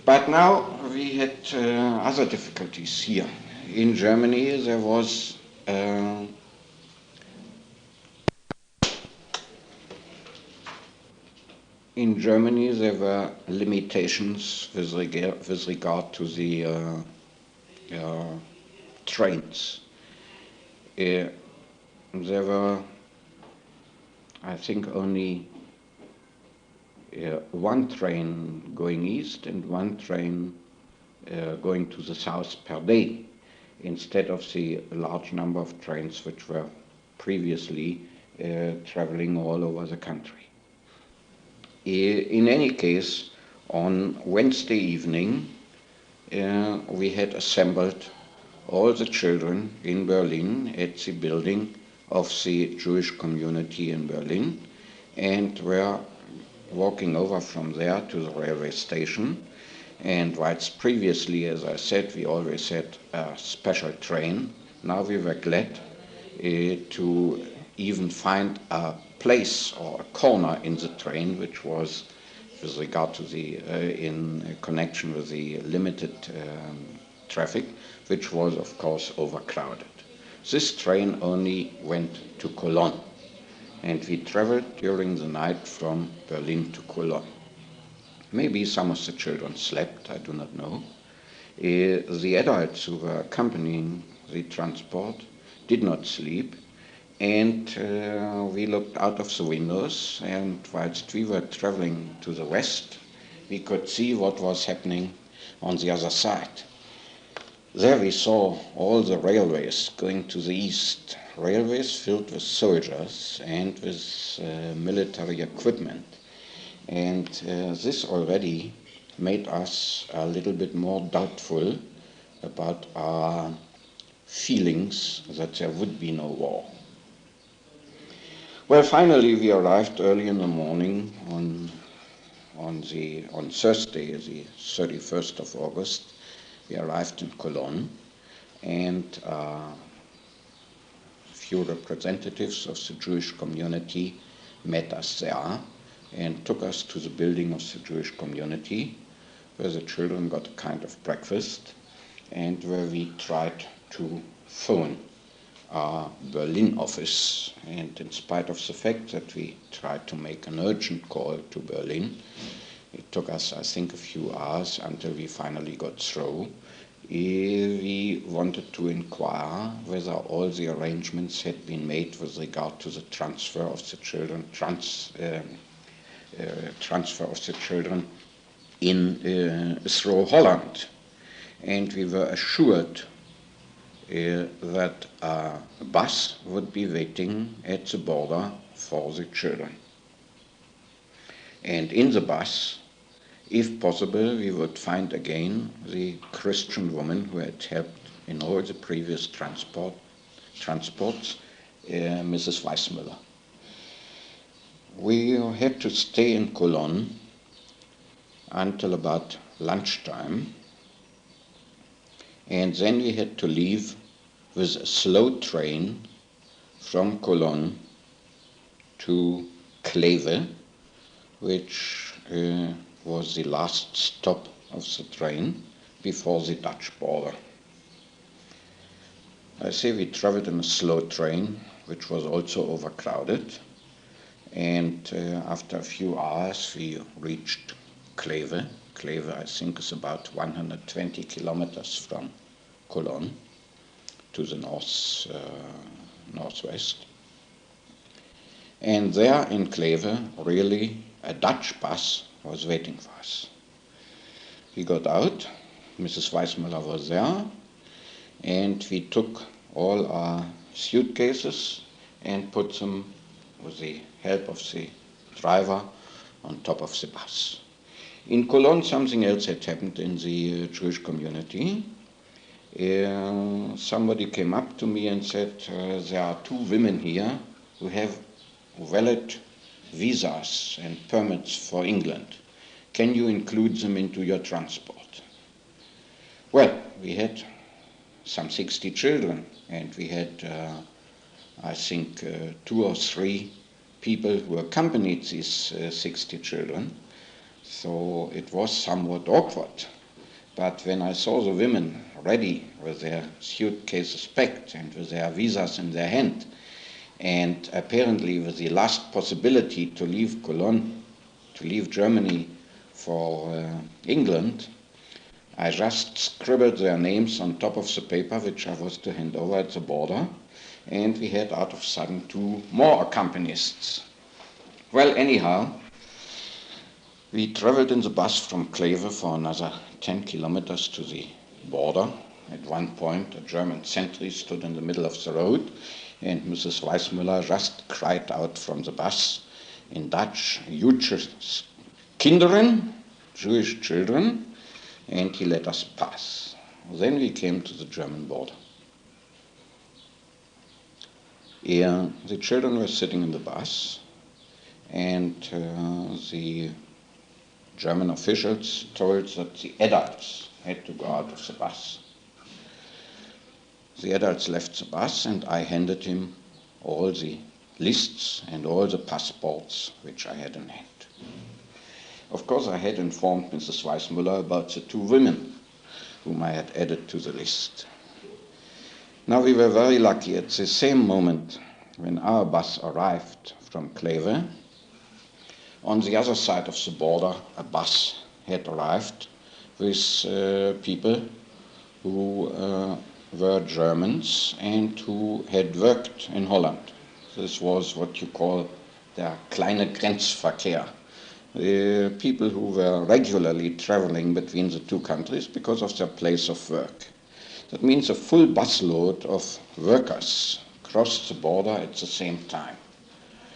But now we had other difficulties here. In Germany, there was in Germany there were limitations with regard to the trains. There were, I think, only one train going east and one train going to the south per day, instead of the large number of trains which were previously traveling all over the country. In any case, on Wednesday evening, we had assembled all the children in Berlin at the building of the Jewish community in Berlin, and were walking over from there to the railway station. And whilst previously, as I said, we always had a special train, now we were glad to even find a place or a corner in the train which was, with regard to the, in connection with the limited traffic, which was of course overcrowded. This train only went to Cologne, and we traveled during the night from Berlin to Cologne. Maybe some of the children slept, I do not know. The adults who were accompanying the transport did not sleep, and we looked out of the windows, and whilst we were traveling to the west, we could see what was happening on the other side. There we saw all the railways going to the east, railways filled with soldiers and with military equipment. And this already made us a little bit more doubtful about our feelings that there would be no war. Well, finally we arrived early in the morning on Thursday, the 31st of August. We arrived in Cologne, and a few representatives of the Jewish community met us there and took us to the building of the Jewish community, where the children got a kind of breakfast and where we tried to phone our Berlin office. And in spite of the fact that we tried to make an urgent call to Berlin, it took us, I think, a few hours until we finally got through. We wanted to inquire whether all the arrangements had been made with regard to the transfer of the children, transfer of the children through Holland. And we were assured that a bus would be waiting at the border for the children. And in the bus, if possible, we would find again the Christian woman who had helped in all the previous transports, Mrs. Weissmuller. We had to stay in Cologne until about lunchtime, and then we had to leave with a slow train from Cologne to Kleve, which was the last stop of the train before the Dutch border. I say we traveled in a slow train, which was also overcrowded, and after a few hours we reached Kleve. Kleve, I think, is about 120 kilometers from Cologne to the northwest. And there in Kleve, really, a Dutch bus was waiting for us. We got out, Mrs. Weissmuller was there, and we took all our suitcases and put them, with the help of the driver, on top of the bus. In Cologne, something else had happened in the Jewish community. Somebody came up to me and said, there are two women here who have valid visas and permits for England. Can you include them into your transport? Well, we had some 60 children, and we had, I think, 2 or 3 people who accompanied these 60 children. So it was somewhat awkward. But when I saw the women ready with their suitcases packed and with their visas in their hand, and apparently with the last possibility to leave Cologne to leave Germany for England, I just scribbled their names on top of the paper which I was to hand over at the border, and we had out of sudden 2 more accompanists. Well, anyhow, we traveled in the bus from Kleve for another 10 kilometers to the border. At one point, a German sentry stood in the middle of the road, and Mrs. Weissmuller just cried out from the bus in Dutch, Jüdische Kinderen, Jewish children, and he let us pass. Then we came to the German border. The children were sitting in the bus, and the German officials told that the adults had to go out of the bus. The adults left the bus, and I handed him all the lists and all the passports which I had in hand. Of course, I had informed Mrs. Weissmuller about the 2 women whom I had added to the list. Now, we were very lucky. At the same moment when our bus arrived from Kleve, on the other side of the border, a bus had arrived with people who were Germans and who had worked in Holland. This was what you call der kleine Grenzverkehr. The people who were regularly traveling between the 2 countries because of their place of work. That means a full busload of workers crossed the border at the same time.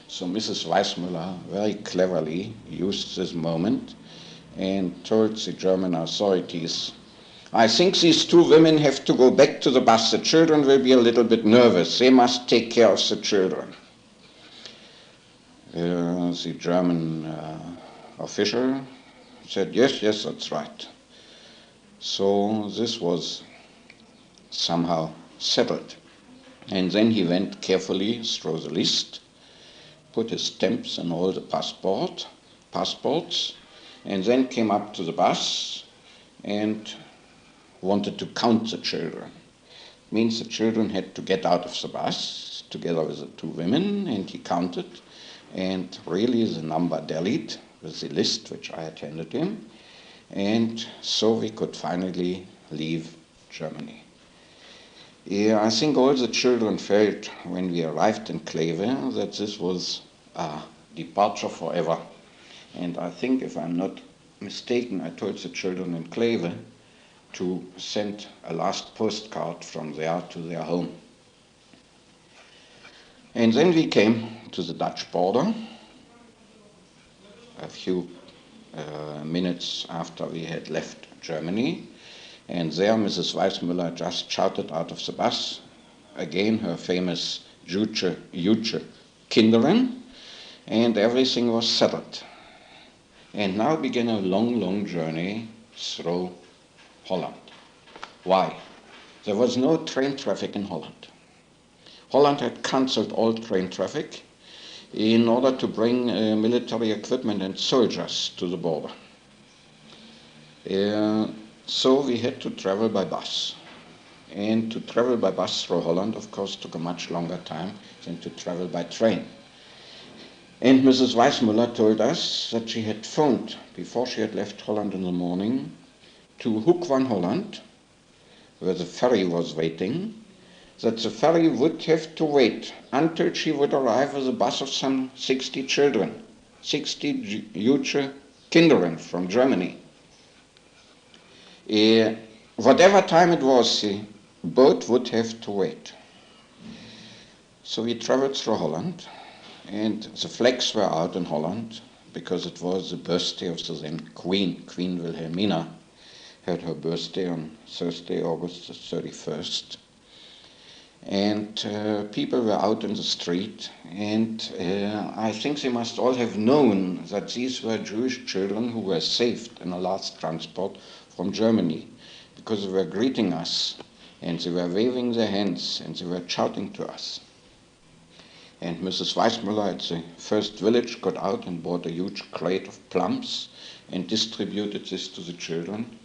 So Mrs. Weissmuller very cleverly used this moment and told the German authorities, I think these 2 women have to go back to the bus. The children will be a little bit nervous. They must take care of the children. The German official said, yes, that's right. So this was somehow settled. And then he went carefully through the list, put his stamps on all the passports, and then came up to the bus and wanted to count the children. It means the children had to get out of the bus together with the 2 women, and he counted, and really the number tallied with the list which I had handed him, and so we could finally leave Germany. I think all the children felt when we arrived in Kleve that this was a departure forever. And I think, if I'm not mistaken, I told the children in Kleve to send a last postcard from there to their home. And then we came to the Dutch border a few minutes after we had left Germany. And there Mrs. Weissmuller just shouted out of the bus, again her famous Jüdische Kinderen, and everything was settled. And now began a long journey through Holland. Why? There was no train traffic in Holland. Holland had cancelled all train traffic in order to bring military equipment and soldiers to the border. So we had to travel by bus. And to travel by bus through Holland, of course, took a much longer time than to travel by train. And Mrs. Weissmuller told us that she had phoned, before she had left Holland in the morning, to Hoek van Holland, where the ferry was waiting, that the ferry would have to wait until she would arrive with a bus of some 60 children, 60 Jüdische Kinderen from Germany. Whatever time it was, the boat would have to wait. So we traveled through Holland, and the flags were out in Holland because it was the birthday of the then Queen Wilhelmina, had her birthday on Thursday, August the 31st. And people were out in the street, and I think they must all have known that these were Jewish children who were saved in a last transport from Germany, because they were greeting us, and they were waving their hands, and they were shouting to us. And Mrs. Weissmuller at the first village got out and bought a huge crate of plums and distributed this to the children.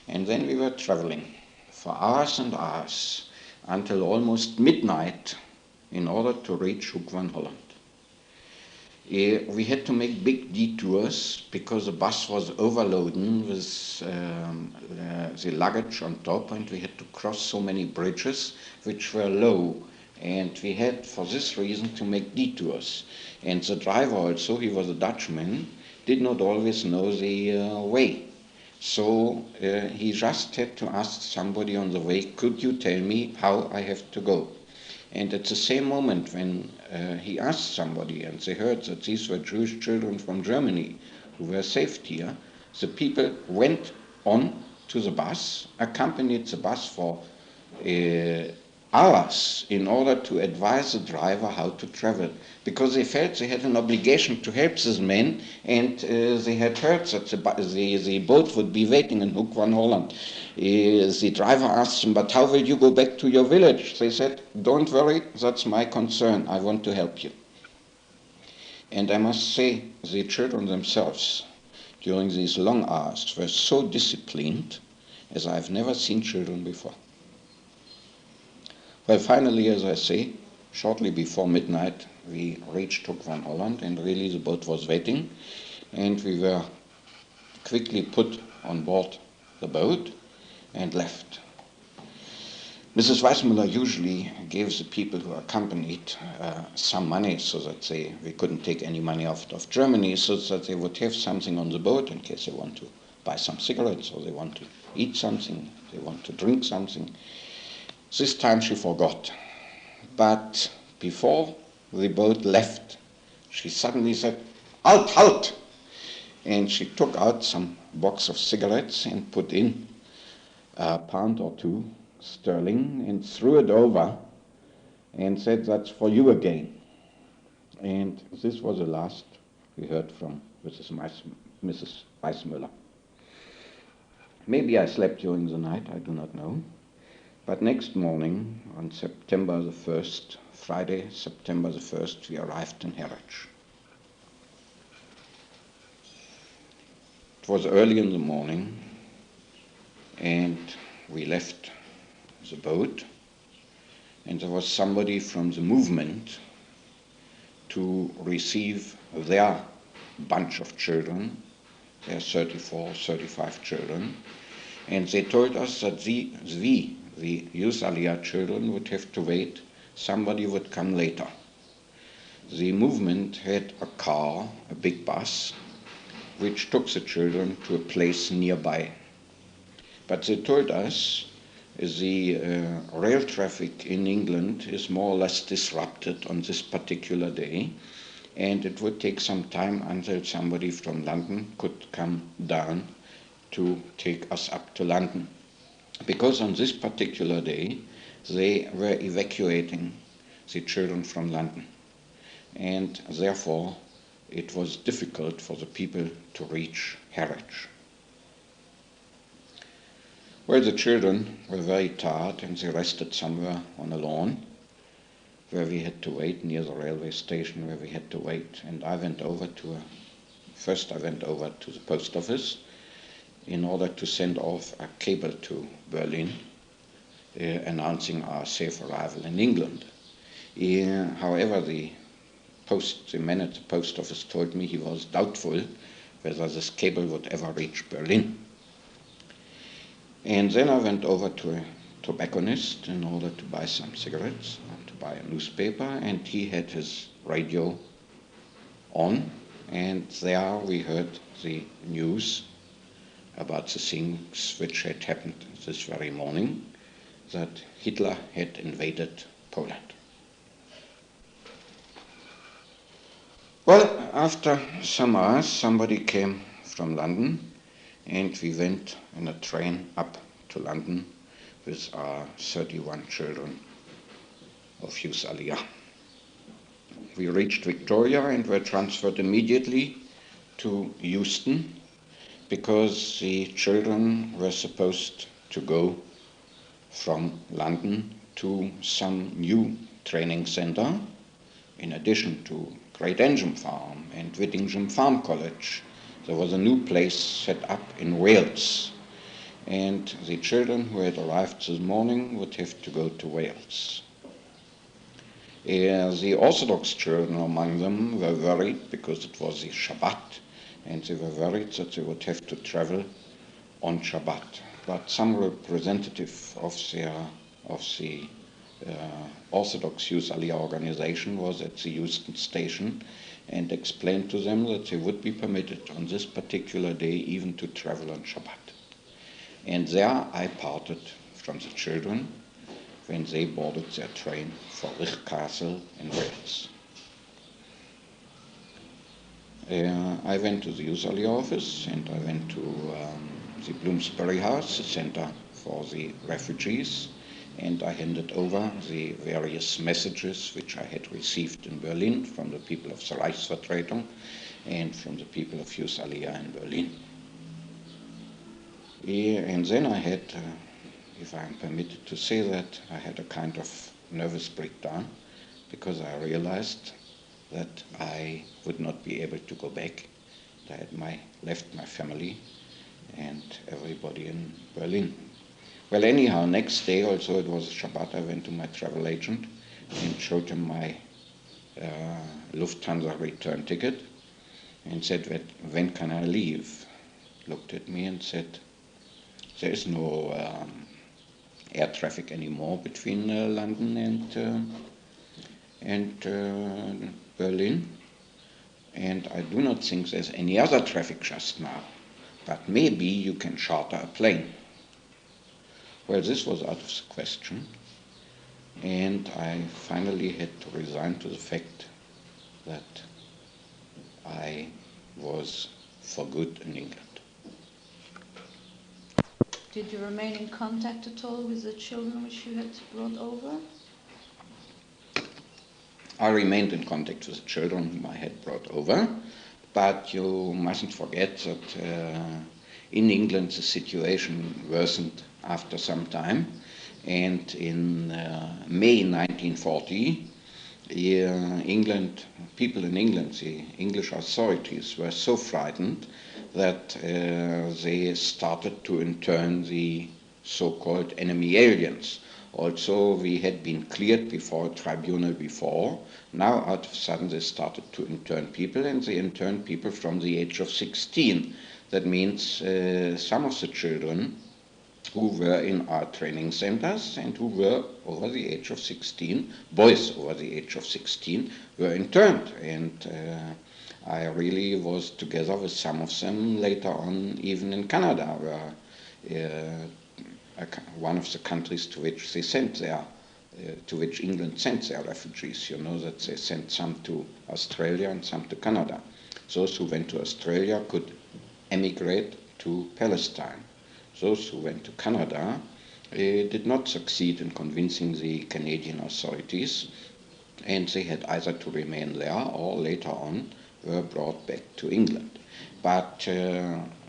And then we were traveling for hours and hours until almost midnight in order to reach Hoek van Holland. We had to make big detours because the bus was overloaded with the luggage on top, and we had to cross so many bridges which were low. And we had, for this reason, to make detours. And the driver also, he was a Dutchman, did not always know the way. So he just had to ask somebody on the way, could you tell me how I have to go? And at the same moment when he asked somebody and they heard that these were Jewish children from Germany who were saved here, the people went on to the bus, accompanied the bus for hours in order to advise the driver how to travel, because they felt they had an obligation to help these men, and they had heard that the boat would be waiting in Hoek van Holland. The driver asked them, but how will you go back to your village? They said, don't worry, that's my concern, I want to help you. And I must say, the children themselves, during these long hours, were so disciplined as I've never seen children before. Well, finally, as I say, shortly before midnight, we reached Hoek van Holland, and really the boat was waiting, and we were quickly put on board the boat and left. Mrs. Weissmuller usually gave the people who accompanied some money so that we couldn't take any money out of Germany, so that they would have something on the boat in case they want to buy some cigarettes, or they want to eat something, they want to drink something. This time she forgot. But before the boat left, she suddenly said, "Halt, halt!" And she took out some box of cigarettes and put in a pound or two sterling and threw it over and said, "That's for you again." And this was the last we heard from Mrs. Weissmuller. Maybe I slept during the night, I do not know. But next morning, on September the 1st, Friday, September the 1st, we arrived in Harwich. It was early in the morning, and we left the boat, and there was somebody from the movement to receive their bunch of children, their 34, 35 children, and they told us that the youth Aliyah children would have to wait, somebody would come later. The movement had a car, a big bus, which took the children to a place nearby. But they told us the rail traffic in England is more or less disrupted on this particular day, and it would take some time until somebody from London could come down to take us up to London. Because on this particular day, they were evacuating the children from London. And therefore, it was difficult for the people to reach Harwich. Well, the children were very tired, and they rested somewhere on a lawn where we had to wait, near the railway station where we had to wait. And I went over to the post office in order to send off a cable to Berlin announcing our safe arrival in England. However, the man at the post office told me he was doubtful whether this cable would ever reach Berlin. And then I went over to a tobacconist in order to buy some cigarettes, to buy a newspaper, and he had his radio on, and there we heard the news about the things which had happened this very morning, that Hitler had invaded Poland. Well, after some hours, somebody came from London, and we went in a train up to London with our 31 children of Youth Aliyah. We reached Victoria and were transferred immediately to Euston, because the children were supposed to go from London to some new training center, in addition to Great Engine Farm and Whittingham Farm College. There was a new place set up in Wales, and the children who had arrived this morning would have to go to Wales. The Orthodox children among them were worried because it was the Shabbat, and they were worried that they would have to travel on Shabbat. But some representative of the Orthodox Youth Aliyah organization was at the Houston station and explained to them that they would be permitted on this particular day even to travel on Shabbat. And there I parted from the children when they boarded their train for Rich Castle in Wales. I went to the Youth Aliyah office and I went to the Bloomsbury House, the center for the refugees, and I handed over the various messages which I had received in Berlin from the people of the Reichsvertretung and from the people of Youth Aliyah in Berlin. And then I had, if I'm permitted to say that, I had a kind of nervous breakdown because I realized that I would not be able to go back. I had left my family and everybody in Berlin. Well, anyhow, next day, also it was Shabbat, I went to my travel agent and showed him my Lufthansa return ticket and said, when can I leave? Looked at me and said, there is no air traffic anymore between London and Berlin, and I do not think there's any other traffic just now, but maybe you can charter a plane. Well, this was out of the question, and I finally had to resign to the fact that I was for good in England. Did you remain in contact at all with the children which you had brought over? I remained in contact with the children whom I had brought over, but you mustn't forget that in England the situation worsened after some time, and in May 1940, people in England, the English authorities were so frightened that they started to intern the so-called enemy aliens. Also, we had been cleared before a tribunal before. Now, out of a sudden, they started to intern people, and they interned people from the age of 16. That means some of the children who were in our training centers and who were over the age of 16, boys over the age of 16, were interned. And I really was together with some of them later on, even in Canada, where one of the countries to which they sent their, to which England sent their refugees. You know that they sent some to Australia and some to Canada. Those who went to Australia could emigrate to Palestine. Those who went to Canada did not succeed in convincing the Canadian authorities, and they had either to remain there or later on were brought back to England. But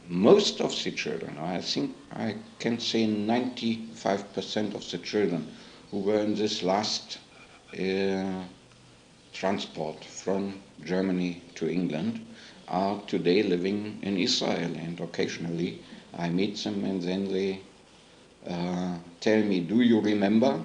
most of the children, I think I can say 95% of the children who were in this last transport from Germany to England are today living in Israel, and occasionally I meet them and then they tell me, do you remember?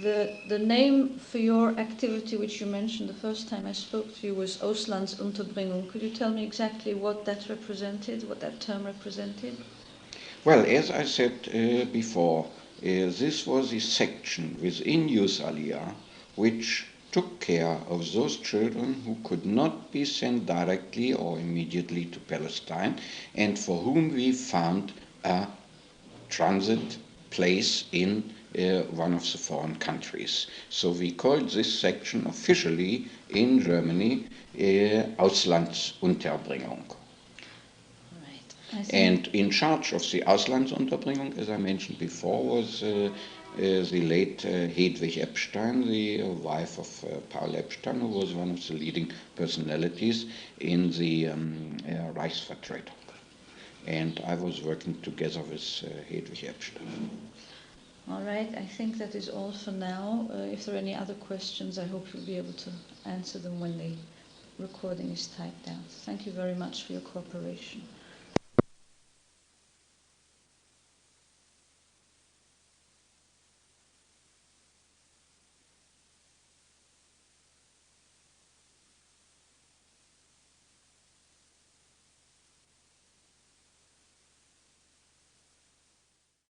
The name for your activity, which you mentioned the first time I spoke to you, was Auslandsunterbringung. Could you tell me exactly what that represented, what that term represented? Well, as I said before, this was a section within Youth Aliyah which took care of those children who could not be sent directly or immediately to Palestine and for whom we found a transit place in one of the foreign countries. So we called this section officially in Germany Auslandsunterbringung. And in charge of the Auslandsunterbringung, as I mentioned before, was the late Hedwig Epstein, the wife of Paul Epstein, who was one of the leading personalities in the Reichsvertretung. And I was working together with Hedwig Epstein. All right, I think that is all for now. If there are any other questions, I hope you'll be able to answer them when the recording is typed out. Thank you very much for your cooperation.